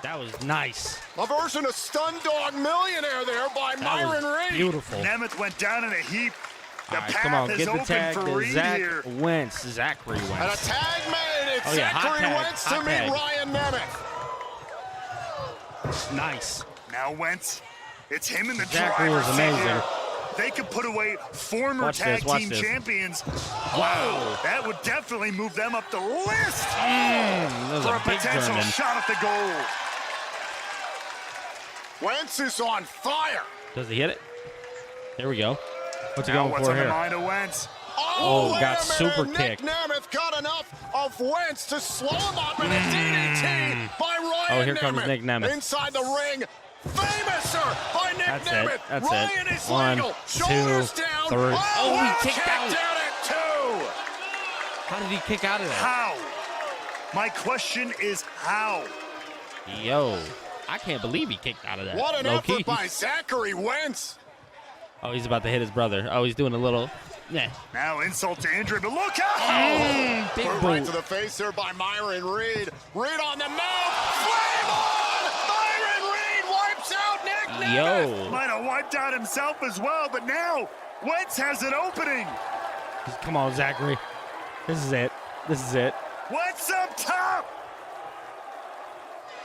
That was nice.
A version of Stun Dog Millionaire there by
That
Myron
was
Reed.
beautiful.
Nemeth went down in a heap. The
All right,
path
come on,
is
get the
open
tag
for
to
Reed
Zach
here.
Wentz. Zachary
And a
Wentz.
tag made. It's
Oh, yeah, hot
Zachary
tag,
Wentz to
hot
meet
tag.
Ryan Nemeth.
Nice.
Now Wentz, it's him in the
Zachary
driver's
was
seat
amazing.
here. they could put away former
Watch
tag
this, watch
team
this.
champions.
Wow.
That would definitely move them up the list
That was
for
a
a
big
potential
German.
shot at the gold.
Wentz is on fire.
Does he hit it? Here we go. What's he
Now
going
what's
for
on the
here?
mind of Wentz?
Oh,
wait
got
a
super
minute.
kicked.
Nick Nemeth got enough of Wentz to slow him up in a DDT by Ryan
Oh, here comes Nick Nemeth.
Inside the ring. Famouser by Nick
That's
Nemeth.
it. That's
Ryan
it.
is
1,
legal.
2,
Shoulders down.
3. Oh,
Wentz
he kicked out.
at 2.
How did he kick out of that?
How? My question is how?
Yo, I can't believe he kicked out of that.
What an
Low
effort
key.
by Zachary Wentz.
Oh, he's about to hit his brother. Oh, he's doing a little. Yeah.
Now insult to injury, but look out!
Big
Put right
boot.
to the face there by Myron Reed. Reed on the move. Flame on! Myron Reed wipes out Nick Nemeth.
Yo.
Might have wiped out himself as well, but now Wentz has an opening.
Come on, Zachary. This is it. This is it.
Wentz up top!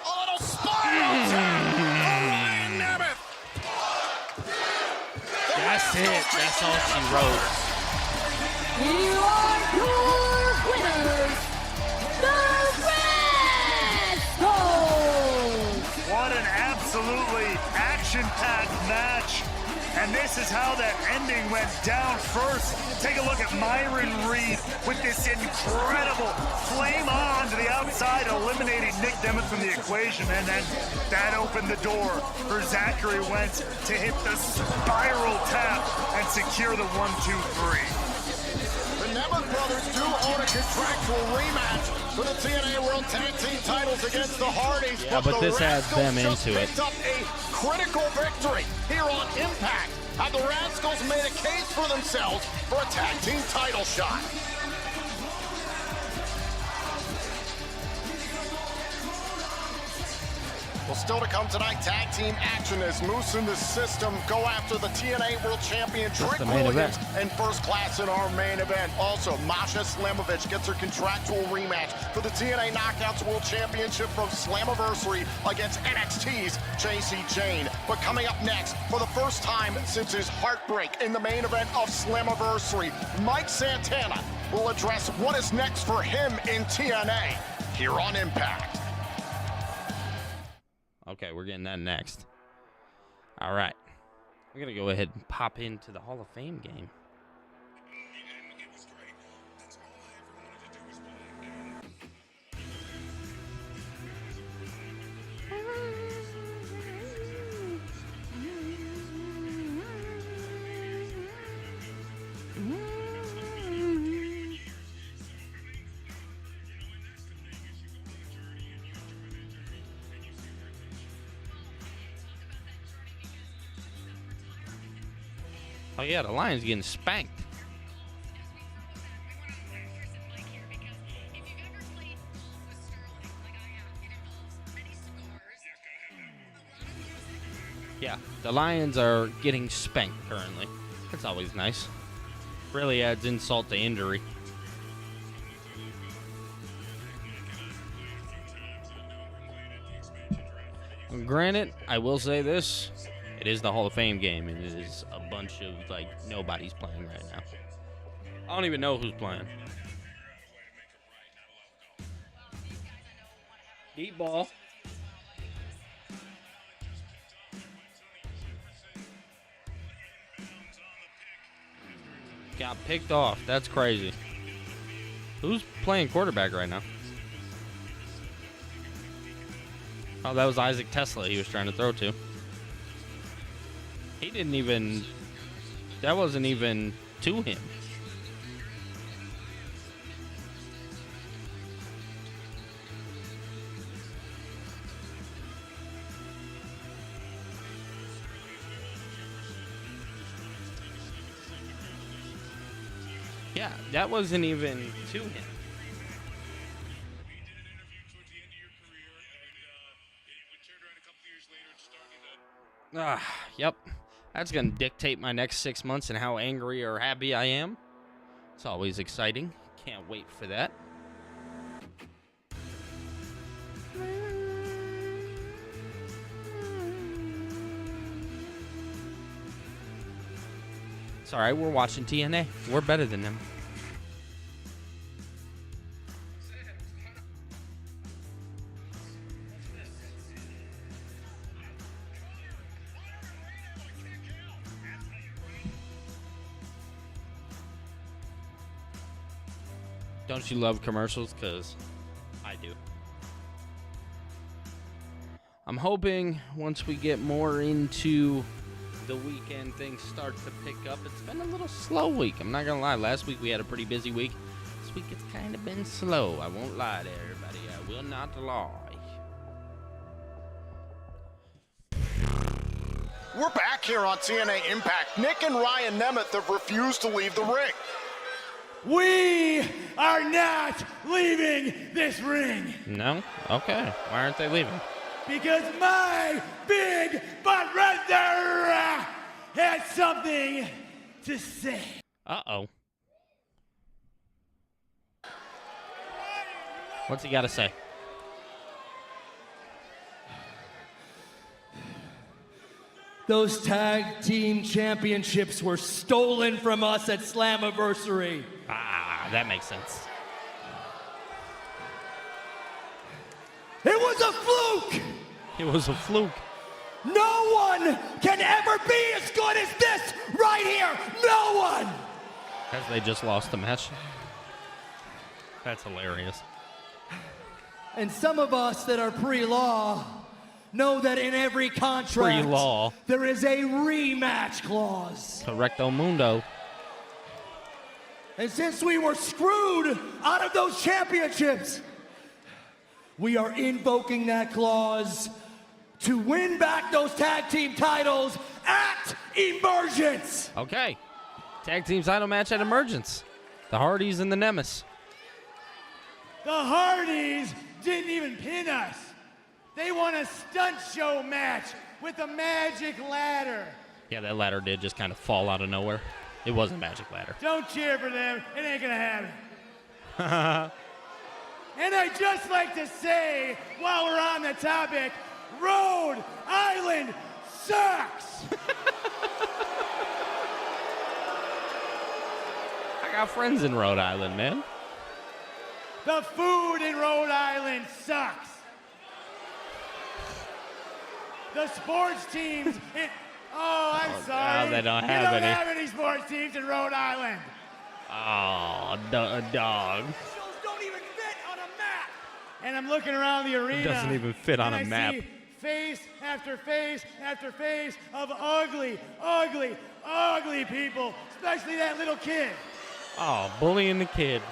A little spiral tap for Ryan Nemeth.
That's it. That's all she wrote.
Here are your winners, the Rascals!
What an absolutely action-packed match. And this is how that ending went down first. Take a look at Myron Reed with this incredible flame on to the outside, eliminating Nick Nemeth from the equation. And then that opened the door for Zachary Wentz to hit the spiral tap and secure the 1-2-3.
The Nemeth brothers do own a contractual rematch for the TNA World Tag Team titles against the Hardys.
Yeah, but
the
this adds
Rascals
them
just
into it.
picked up a critical victory here on Impact. Have the Rascals made a case for themselves for a tag team title shot? Well, still to come tonight, tag team action as Moose and the System go after the TNA World Champion Trick
the main
Williams
event.
in first class in our main event. Also, Masha Slamovich gets her contractual rematch for the TNA Knockouts World Championship from Slammiversary against NXT's JC Jane. But coming up next, for the first time since his heartbreak in the main event of Slammiversary, Mike Santana will address what is next for him in TNA here on Impact.
Okay, we're getting that next. All right. We're going to go ahead and pop into the Hall of Fame game. Oh, yeah, the Lions getting spanked. Yeah, the Lions are getting spanked currently. That's always nice. Really adds insult to injury. Granted, I will say this. It is the Hall of Fame game, and it is a bunch of, like, nobody's playing right now. I don't even know who's playing. Deep ball. Got picked off. That's crazy. Who's playing quarterback right now? Oh, that was Isaac Tesla he was trying to throw to. He didn't even... That wasn't even to him. Yeah, that wasn't even to him. Yep. That's going to dictate my next 6 months and how angry or happy I am. It's always exciting. Can't wait for that. It's all right. We're watching TNA. We're better than them. Don't you love commercials? Because I do. I'm hoping once we get more into the weekend, things start to pick up. It's been a little slow week. I'm not going to lie. Last week we had a pretty busy week. This week it's kind of been slow. I won't lie to everybody. I will not lie.
We're back here on TNA Impact. Nick and Ryan Nemeth have refused to leave the ring.
We are not leaving this ring.
No? Okay. Why aren't they leaving?
Because my big butt brother has something to say.
Uh-oh. What's he got to say?
Those tag team championships were stolen from us at Slammiversary.
Ah, that makes sense.
It was a fluke!
It was a fluke.
No one can ever be as good as this right here! No one!
Because they just lost the match. That's hilarious.
And some of us that are pre-law know that in every contract
Pre-law.
there is a rematch clause.
Correcto mundo.
And since we were screwed out of those championships, we are invoking that clause to win back those tag team titles at Emergence.
Okay. Tag team title match at Emergence. The Hardys and the Nemesis.
The Hardys didn't even pin us. They won a stunt show match with a magic ladder.
Yeah, that ladder did just kind of fall out of nowhere. It wasn't magic ladder.
Don't cheer for them. It ain't gonna happen. And I'd just like to say, while we're on the topic, Rhode Island sucks.
I got friends in Rhode Island, man.
The food in Rhode Island sucks. The sports teams, I'm sorry.
No, they don't
you
have
don't
any.
have any sports teams in Rhode Island.
Oh, dog.
Shows don't even fit on a map. And I'm looking around the arena.
It doesn't even fit on
and
a
I
map.
See face after face after face of ugly, ugly, ugly people, especially that little kid.
Oh, bullying the kid.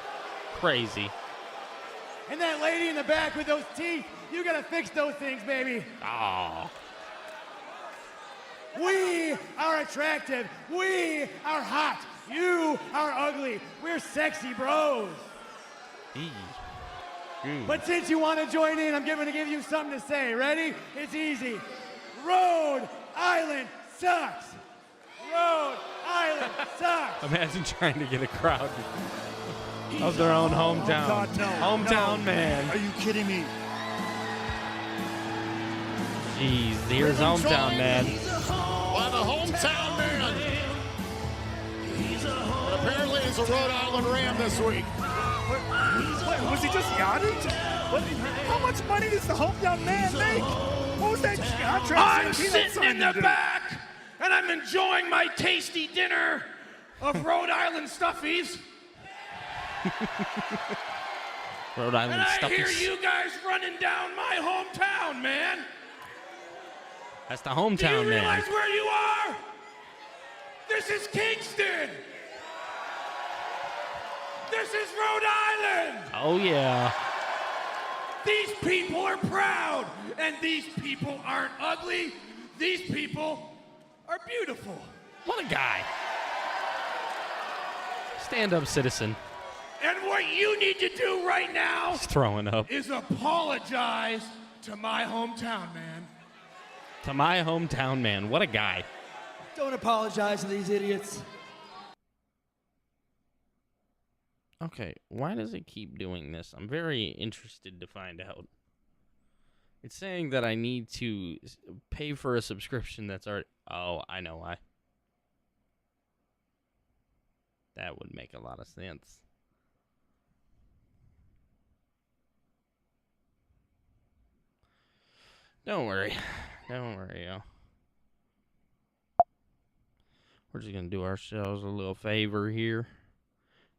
Crazy.
And that lady in the back with those teeth. You gotta fix those things, baby.
Oh.
We are attractive. We are hot. You are ugly. We're sexy bros. But since you want to join in, I'm going to give you something to say. Ready? It's easy. Rhode Island sucks. Rhode Island sucks.
Imagine trying to get a crowd of their own hometown.
Oh God, no.
Hometown
No.
man.
Are you kidding me?
Jeez, here's hometown man.
By the hometown man. And apparently he's a Rhode Island Ram this week.
What, was he just yawning? How much money does the hometown man make? What was that contract?
I'm sitting in the back, and I'm enjoying my tasty dinner of Rhode Island stuffies.
Rhode Island
And I
stuffies.
hear you guys running down my hometown, man.
That's the
Do
hometown
you
man.
realize where you are? This is Kingston. This is Rhode Island.
Oh, yeah.
These people are proud, and these people aren't ugly. These people are beautiful.
What a guy. Stand-up citizen.
And what you need to do right now
He's throwing up.
is apologize to my hometown man.
To my hometown man. What a guy.
Don't apologize to these idiots.
Okay, why does it keep doing this? I'm very interested to find out. It's saying that I need to pay for a subscription that's already... Oh, I know why. That would make a lot of sense. Don't worry. Don't worry, yo. We're just going to do ourselves a little favor here.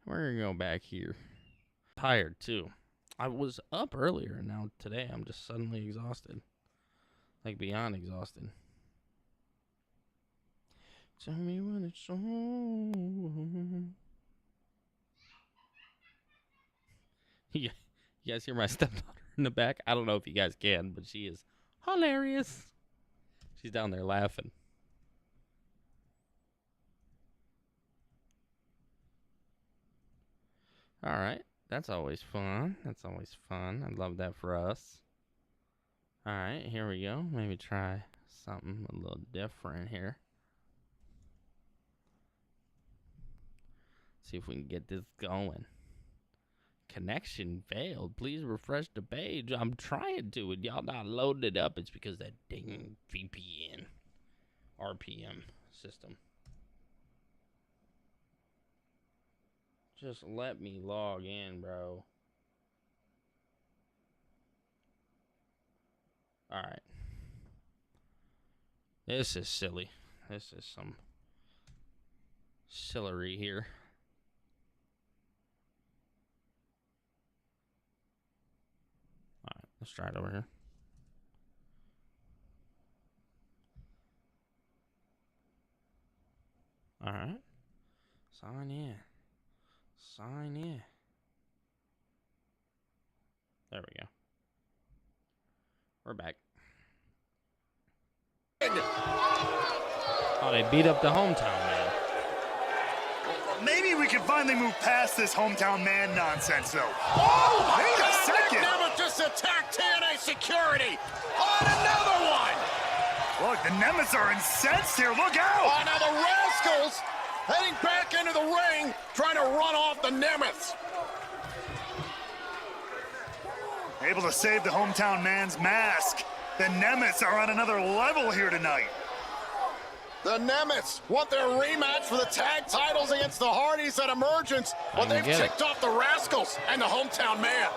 We're going to go back here. Tired, too. I was up earlier, and now today I'm just suddenly exhausted. Like, beyond exhausted. Tell me when it's on. You guys hear my stepdaughter in the back? I don't know if you guys can, but she is hilarious. She's down there laughing. All right. That's always fun. That's always fun. I love that for us. All right. Here we go. Maybe try something a little different here. See if we can get this going. Connection failed. Please refresh the page. I'm trying to, and y'all not loading it up. It's because that dang VPN RPM system. Just let me log in, bro. Alright. This is silly. This is some sillery here. Alright, let's try it over here. Alright. Sign in. Sign in. There we go. We're back. Oh, they beat up the hometown man.
Maybe we can finally move past this hometown man nonsense, though.
Oh,
wait a second!
Nemesis attacked TNA security on another one!
Look, the Nemesis are incensed here. Look out!
Oh, now the Rascals heading back into the ring, trying to run off the Nemesis.
Able to save the hometown man's mask. The Nemesis are on another level here tonight.
The Nemesis want their rematch for the tag titles against the Hardys at Emergence, but they've ticked off the Rascals and the hometown man.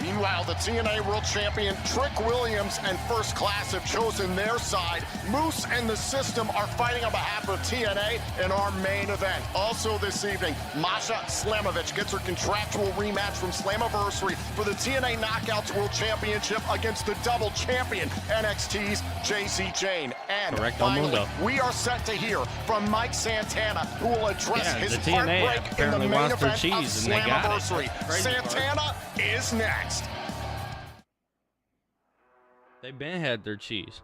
Meanwhile, the TNA World Champion Trick Williams and First Class have chosen their side. Moose and the System are fighting on behalf of TNA in our main event. Also this evening, Masha Slamovich gets her contractual rematch from Slammiversary for the TNA Knockouts World Championship against the double champion NXT's JC Jane. And finally, we are set to hear from Mike Santana, who will address his heartbreak in the main event of Slammiversary. Santana is next.
They been had their cheese.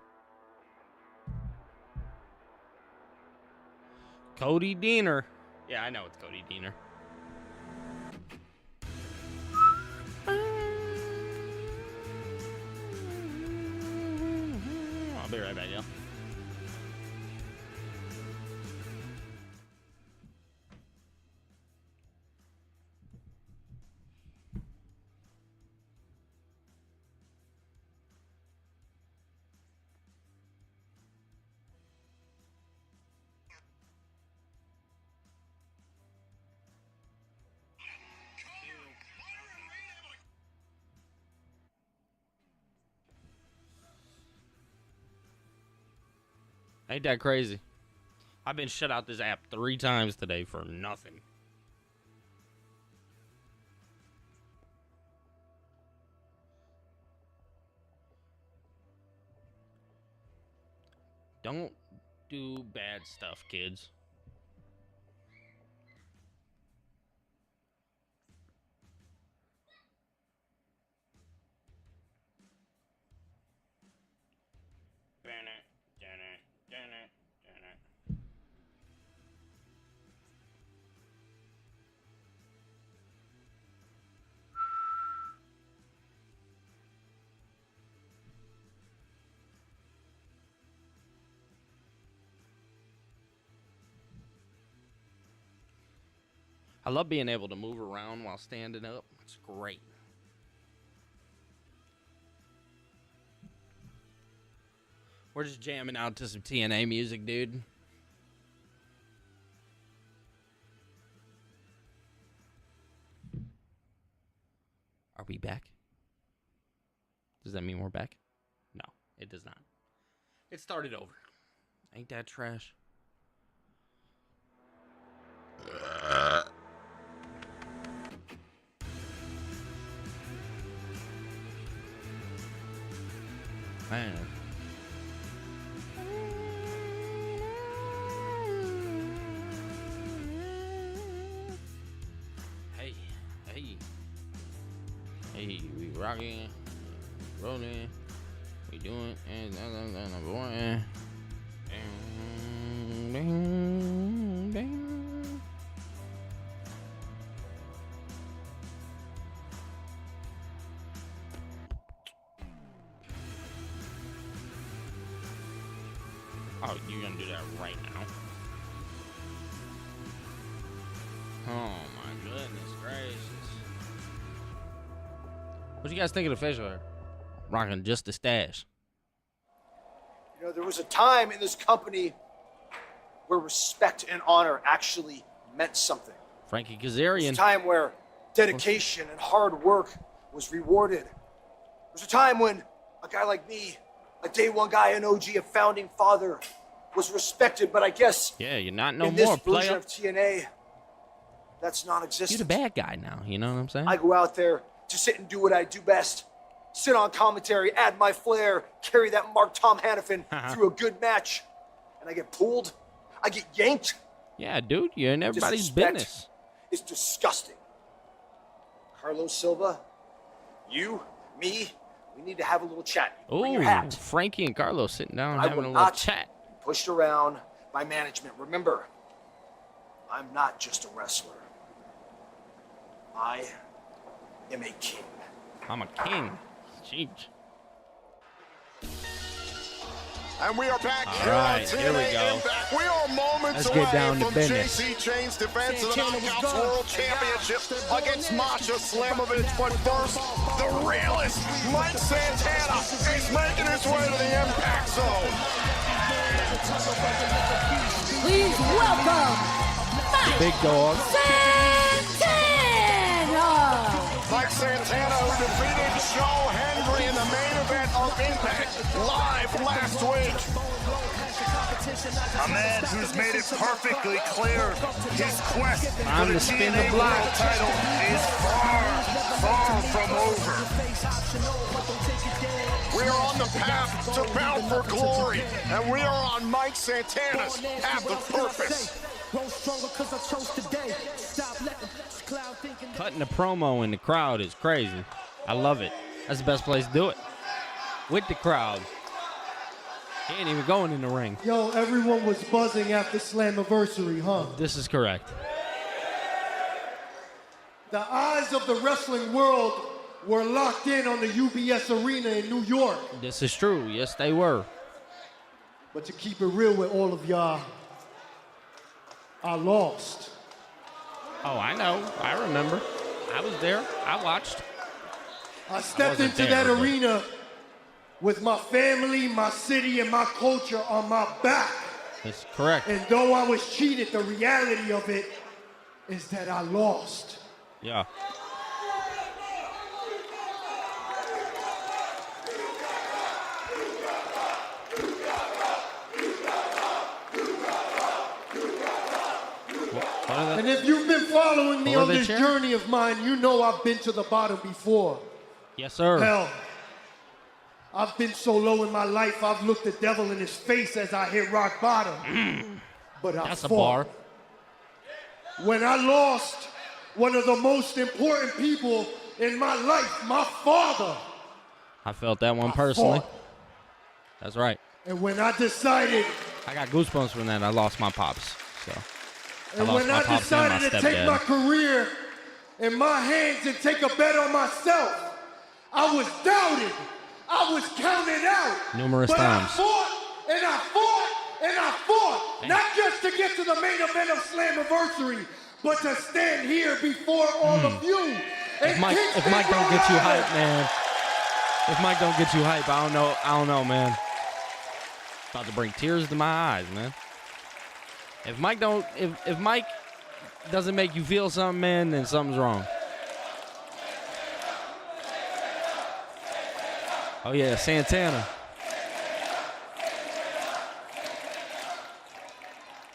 Cody Deaner. Yeah, I know it's Cody Deaner. I'll be right back, y'all. Ain't that crazy? I've been shut out this app 3 times today for nothing. Don't do bad stuff, kids. I love being able to move around while standing up. It's great. We're just jamming out to some TNA music, dude. back? Does that mean we're back? No, it does not. It started over. Ain't that trash? Man. Hey, we rocking, rolling, we doing, and I'm going. Bang, bang. Oh, you're gonna do that right now? Oh my goodness gracious. What you guys think of the facial hair? Rocking just the stash.
You know, there was a time in this company where respect and honor actually meant something.
Frankie
There
Kazarian.
was a time where dedication and hard work was rewarded. There was a time when a guy like me, a day one guy, an OG, a founding father, was respected, but I guess
Yeah, you're not no
in
more,
this version
player.
of TNA, that's
You're
non-existent.
the bad guy now, you know what I'm saying?
I go out there to sit and do what I do best. Sit on commentary, add my flair, carry that Mark Tom Hannafin through a good match. And I get pulled, I get yanked.
Yeah, dude, you're in everybody's
Disrespect
business.
is disgusting. Carlos Silva, you, me, we need to have a little chat. Bring your
Ooh,
hat.
Frankie and Carlos sitting down
I
having
will
a little
not
chat.
be pushed around by management. Remember, I'm not just a wrestler. I am a king.
I'm a king. Jeez.
And we are back
All
here
right,
on TNA
here we go.
Impact. We are moments
Let's
away
get down to
from
business.
JC Jane's defense of the Knockouts World Championship against Masha Slamovich. But first, the realest, Mike Santana, is making his way to the Impact Zone.
Please welcome
Big dog.
Santana!
Mike Santana, who defeated Joe Hendry in the main event of Impact live last week.
A man who's made it perfectly clear his quest for
Time
the
to spin the
TNA
block.
World title is far, far from over.
We are on the path to Bound for Glory, and we are on Mike Santana's path of purpose.
Cutting a promo in the crowd is crazy. I love it. That's the best place to do it. With the crowd. He ain't even going in the ring.
Yo, everyone was buzzing after Slammiversary, huh?
This is correct.
The eyes of the wrestling world were locked in on the UBS Arena in New York.
This is true. Yes, they were.
But to keep it real with all of y'all, I lost.
Oh, I know. I remember. I was there. I watched.
I stepped
wasn't
into
there,
that
but-
arena with my family, my city, and my culture on my back.
That's correct.
And though I was cheated, the reality of it is that I lost.
Yeah.
And if you've been following me
What are
on
they
this
cheering?
journey of mine, you know I've been to the bottom before.
Yes, sir.
Hell, I've been so low in my life, I've looked the devil in his face as I hit rock bottom. But I
That's a
fought.
bar.
When I lost one of the most important people in my life, my father.
I felt that one personally.
fought.
That's right.
And when I decided,
I got goosebumps from that. I lost my pops. So.
and
lost
when
my
I
pops and my
decided to take
stepdad.
my career in my hands and take a bet on myself, I was doubted. I was counted out.
Numerous
but
times.
I fought, and I fought, and I fought.
Damn.
Not just to get to the main event of Slammiversary, but to stand here before all of you.
If Mike don't get you hype, man. If Mike don't get you hype, I don't know, man. About to bring tears to my eyes, man. If Mike doesn't make you feel something, man, then something's wrong. Oh, yeah, Santana.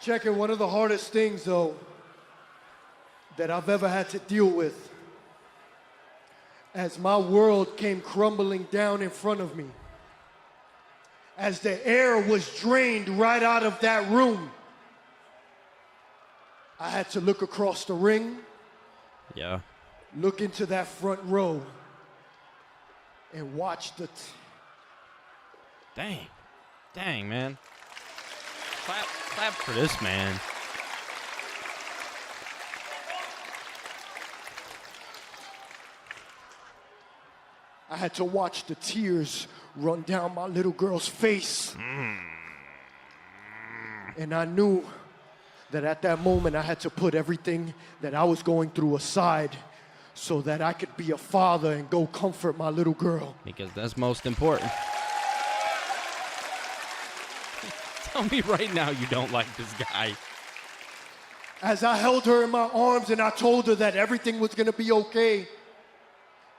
Check it, one of the hardest things, though, that I've ever had to deal with as my world came crumbling down in front of me, as the air was drained right out of that room, I had to look across the ring, look into that front row, and watch the...
Dang, man. Clap for this man.
I had to watch the tears run down my little girl's face. And I knew that at that moment I had to put everything that I was going through aside so that I could be a father and go comfort my little girl.
Because that's most important. Tell me right now you don't like this guy.
As I held her in my arms and I told her that everything was gonna be okay,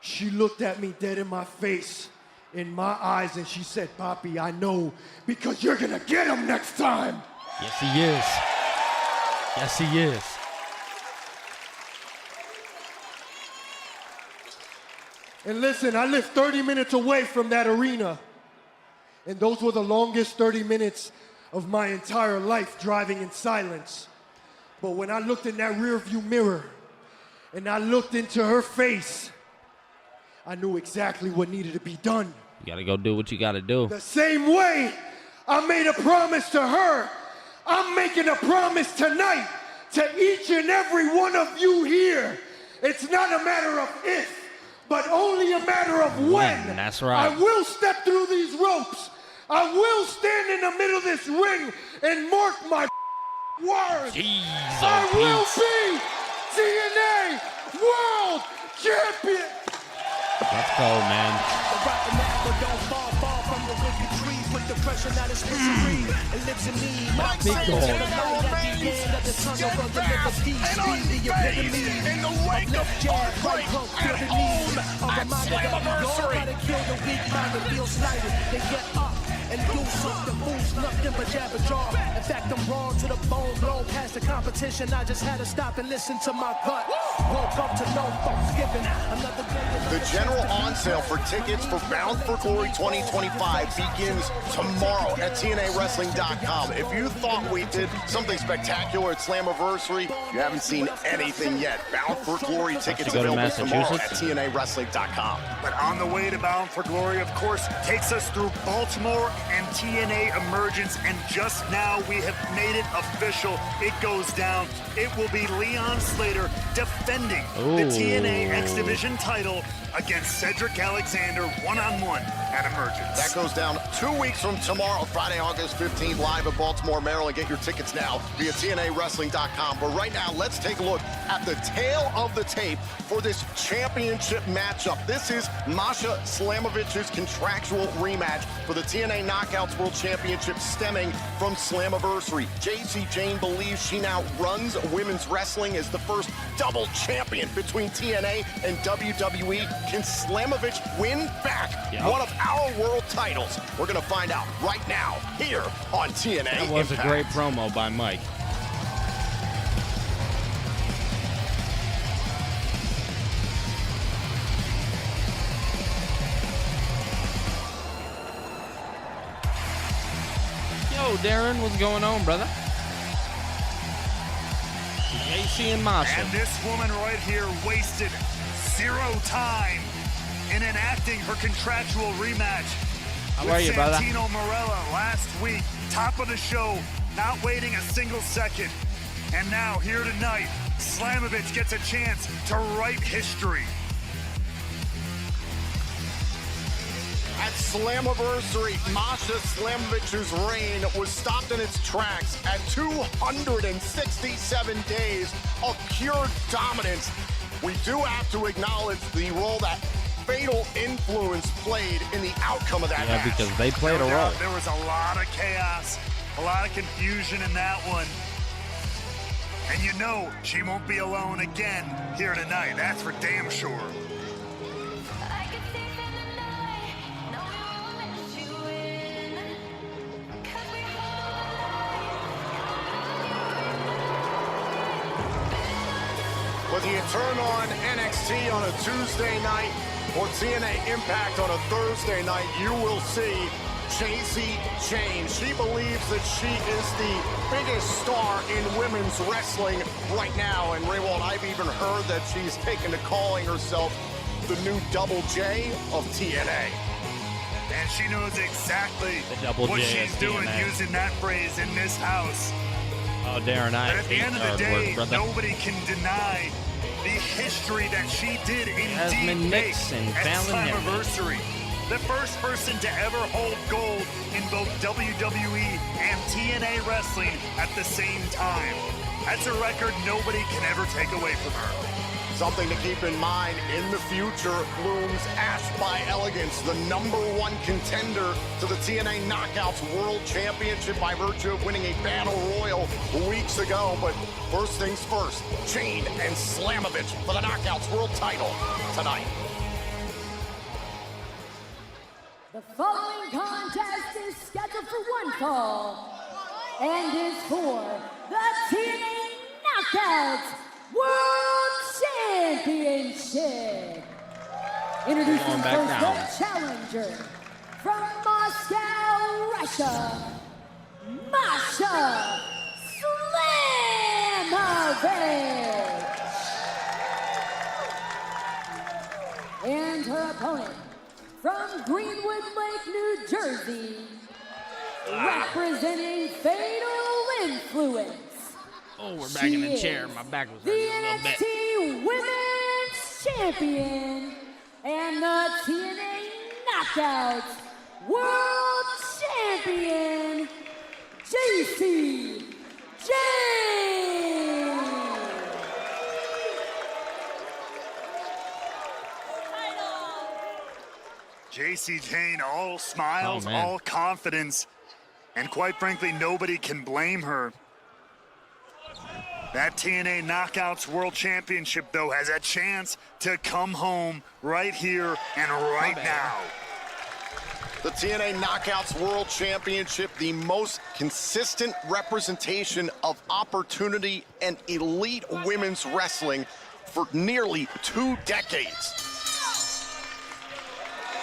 she looked at me dead in my face, in my eyes, and she said, "Papi, I know, because you're gonna get him next time."
Yes, he is. Yes, he is.
And listen, I lived 30 minutes away from that arena. And those were the longest 30 minutes of my entire life, driving in silence. But when I looked in that rearview mirror and I looked into her face, I knew exactly what needed to be done.
You gotta go do what you gotta do.
The same way I made a promise to her, I'm making a promise tonight to each and every one of you here. It's not a matter of if, but only a matter of when.
That's right.
I will step through these ropes. I will stand in the middle of this ring and mark my words.
Jeez,
I will be TNA World Champion.
Let's go, man.
Big goal. In the wake of heartbreak at home at Slammiversary.
And do something, moves nothing but jab and jaw. In fact, I'm raw to the bone, blown past the competition. I just had to stop and listen to my gut. Woke up to no Thanksgiving. Another day.
The general on sale for tickets for Bound for Glory 2025 begins tomorrow at TNAWrestling.com. If you thought we did something spectacular at Slammiversary, you haven't seen anything yet. Bound for Glory tickets available tomorrow at TNAWrestling.com.
But on the way to Bound for Glory, of course, takes us through Baltimore and TNA Emergence, and just now we have made it official. It goes down. It will be Leon Slater defending the TNA X Division title against Cedric Alexander one-on-one at Emergence.
That goes down 2 weeks from tomorrow, Friday, August 15th, live in Baltimore, Maryland. Get your tickets now via TNAWrestling.com. But right now, let's take a look at the tail of the tape for this championship matchup. This is Masha Slamovich's contractual rematch for the TNA Knockouts World Championship stemming from Slammiversary. Jacy Jayne believes she now runs women's wrestling as the first double champion between TNA and WWE. Can Slamovich win back one of our world titles? We're going to find out right now here on TNA
That was
Impact.
a great promo by Mike. Yo, Darren, what's going on, brother? JC and Masha.
And this woman right here wasted zero time in enacting her contractual rematch
How are you,
with
brother?
Santino Marella last week. Top of the show, not waiting a single second. And now, here tonight, Slamovich gets a chance to write history.
At Slammiversary, Masha Slamovich's reign was stopped in its tracks at 267 days of pure dominance. We do have to acknowledge the role that Fatal Influence played in the outcome of that match.
because they played a role.
There was a lot of chaos, a lot of confusion in that one. And you know she won't be alone again here tonight. That's for damn sure.
Whether you turn on NXT on a Tuesday night or TNA Impact on a Thursday night, you will see Jacy Jayne. She believes that she is the biggest star in women's wrestling right now. And Raywald, I've even heard that she's taken to calling herself the new Double J of TNA.
And she knows exactly what
J
she's
of
doing
TNA.
using that phrase in this house.
Oh, Darren, I
But at the
hate
end of the
hard
day,
work, brother.
nobody can deny the history that she did
Jasmine
indeed make
Nixon,
at
Fallon Henley.
Slammiversary. The first person to ever hold gold in both WWE and TNA wrestling at the same time. That's a record nobody can ever take away from her.
Something to keep in mind in the future looms Ash by Elegance, the #1 contender to the TNA Knockouts World Championship by virtue of winning a Battle Royal weeks ago. But first things first, Jayne and Slamovich for the Knockouts World title tonight.
The following contest is scheduled for one fall and is for the TNA Knockouts World Championship. Introducing first the challenger from Moscow, Russia, Masha Slamovich. And her opponent from Greenwood Lake, New Jersey, representing Fatal Influence.
Oh, we're back in the chair. My back was
The
hurting a little bit.
NXT Women's Champion and the TNA Knockouts World Champion, Jacy Jayne.
Jacy Jayne, all smiles,
Oh, man.
all confidence, and quite frankly, nobody can blame her. That TNA Knockouts World Championship, though, has a chance to come home right here and right now.
The TNA Knockouts World Championship, the most consistent representation of opportunity and elite women's wrestling for nearly 2 decades.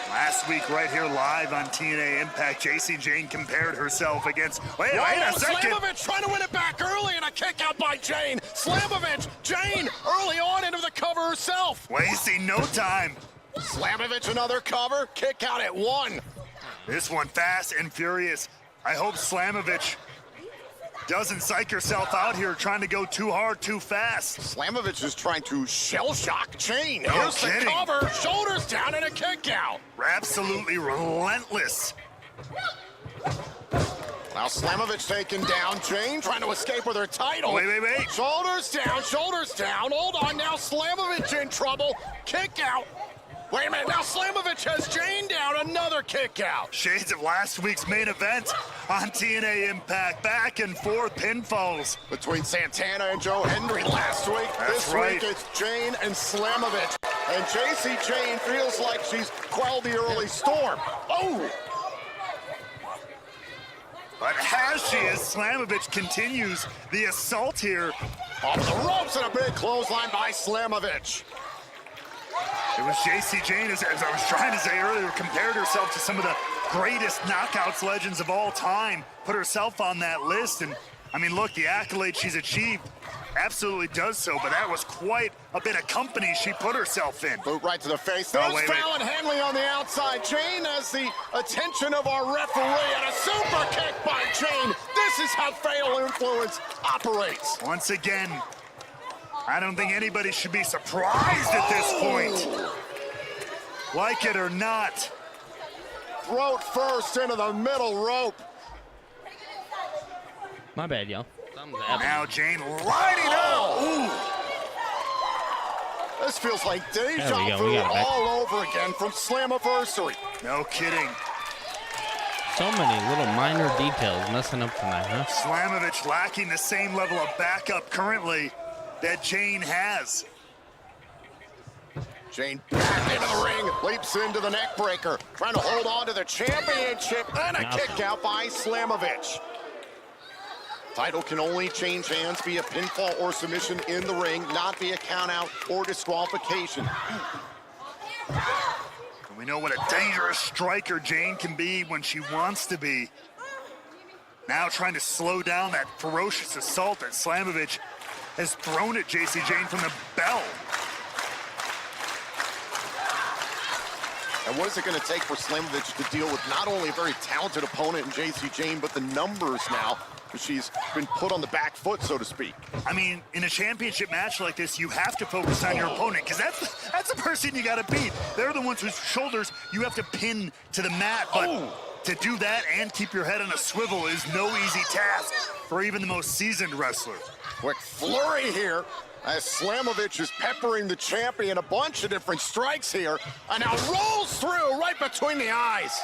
Last week, right here live on TNA Impact, Jacy Jayne compared herself against. Wait a second.
Slamovich trying to win it back early and a kick out by Jayne. Slamovich, Jayne early on into the cover herself.
Wasting no time.
Slamovich another cover, kick out at 1.
This one fast and furious. I hope Slamovich doesn't psych herself out here trying to go too hard, too fast.
Slamovich is trying to shell-shock Jayne.
No
Here's
kidding.
the cover, shoulders down and a kick out.
Absolutely relentless.
Now Slamovich taking down Jayne, trying to escape with her title.
Wait.
Shoulders down. Hold on, now Slamovich in trouble. Kick out. Wait a minute, now Slamovich has Jayne down, another kick out.
Shades of last week's main event on TNA Impact. Back and forth pinfalls.
Between Santana and Hendry last week.
That's
this
right.
week it's Jayne and Slamovich. And Jacy Jayne feels like she's quelled the early storm. Oh!
But as she is, Slamovich continues the assault here.
Off the ropes and a big clothesline by Slamovich.
It was Jacy Jayne, as I was trying to say earlier, compared herself to some of the greatest knockouts legends of all time, put herself on that list. And I mean, look, the accolades she's achieved absolutely does so, but that was quite a bit of company she put herself in.
Boot right to the face.
Oh,
There's
wait.
Fallon Henley on the outside. Jayne has the attention of our referee, and a super kick by Jayne. This is how Fatal Influence operates.
Once again, I don't think anybody should be surprised at this point. Like it or not.
Throat first into the middle rope.
My bad, y'all. Something's happening.
Now Jayne lighting up. Ooh.
This feels like
There we
deja
go,
vu
we got it back.
all over again from Slammiversary.
No kidding.
So many little minor details messing up tonight, huh?
Slamovich lacking the same level of backup currently that Jayne has.
Jayne back into the ring, leaps into the neck breaker, trying to hold on to the championship, and a kick out by Slamovich. Title can only change hands via pinfall or submission in the ring, not via countout or disqualification.
We know what a dangerous striker Jane can be when she wants to be. Now trying to slow down that ferocious assault that Slamovich has thrown at Jacy Jane from the bell.
And what is it going to take for Slamovich to deal with not only a very talented opponent in Jacy Jane, but the numbers now that she's been put on the back foot, so to speak?
I mean, in a championship match like this, you have to focus on your opponent, because that's the person you got to beat. They're the ones whose shoulders you have to pin to the mat, but to do that and keep your head on a swivel is no easy task for even the most seasoned wrestler.
Quick flurry here as Slamovich is peppering the champion. A bunch of different strikes here, and now rolls through right between the eyes.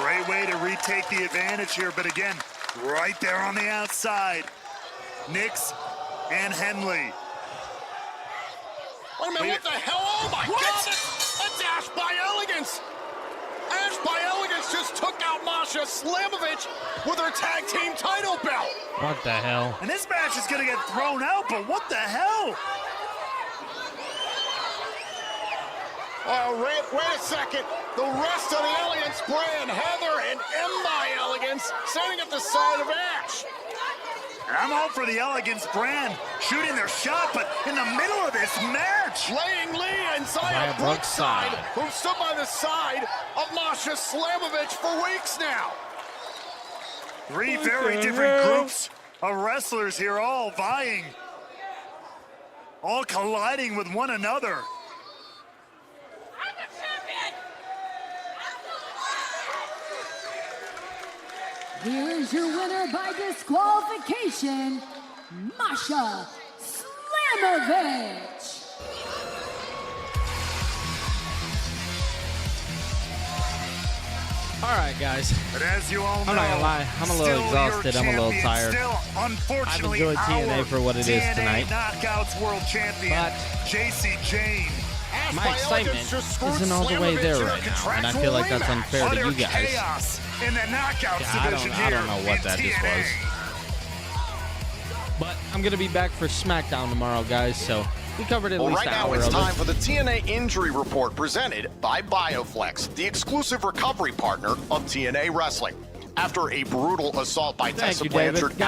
Great way to retake the advantage here, but again, right there on the outside, Nix and Henley.
Wait a minute, what the hell? Oh my God, that's Ash by Elegance. Ash by Elegance just took out Masha Slamovich with her tag team title belt.
What the hell?
And this match is gonna get thrown out, but what the hell?
Wait a second. The rest of the Elegance brand, Heather and M by Elegance, standing at the side of Ash.
And I'm all for the Elegance brand shooting their shot, but in the middle of this match,
laying Lee inside a Brookside, who stood by the side of Masha Slamovich for weeks now.
Three very different groups of wrestlers here, all vying, all colliding with one another.
Here is your winner by disqualification, Masha Slamovich.
All right, guys.
But as you all know,
I'm not gonna lie, I'm a little exhausted. I'm a little tired.
Still, unfortunately,
I've enjoyed TNA for what it is
TNA
tonight.
Knockouts World Champion,
But
Jacy Jane.
my excitement isn't all the way there right now, and I feel like that's unfair to you guys.
Chaos in the knockouts
I
division
don't know what that just was. But I'm gonna be back for SmackDown tomorrow, guys, so we covered at least
right
an
now
hour
it's
of
time
it.
for the TNA Injury Report presented by BioFlex, the exclusive recovery partner of TNA Wrestling. After a brutal assault by
Thank
Tessa
you, David.
Blanchard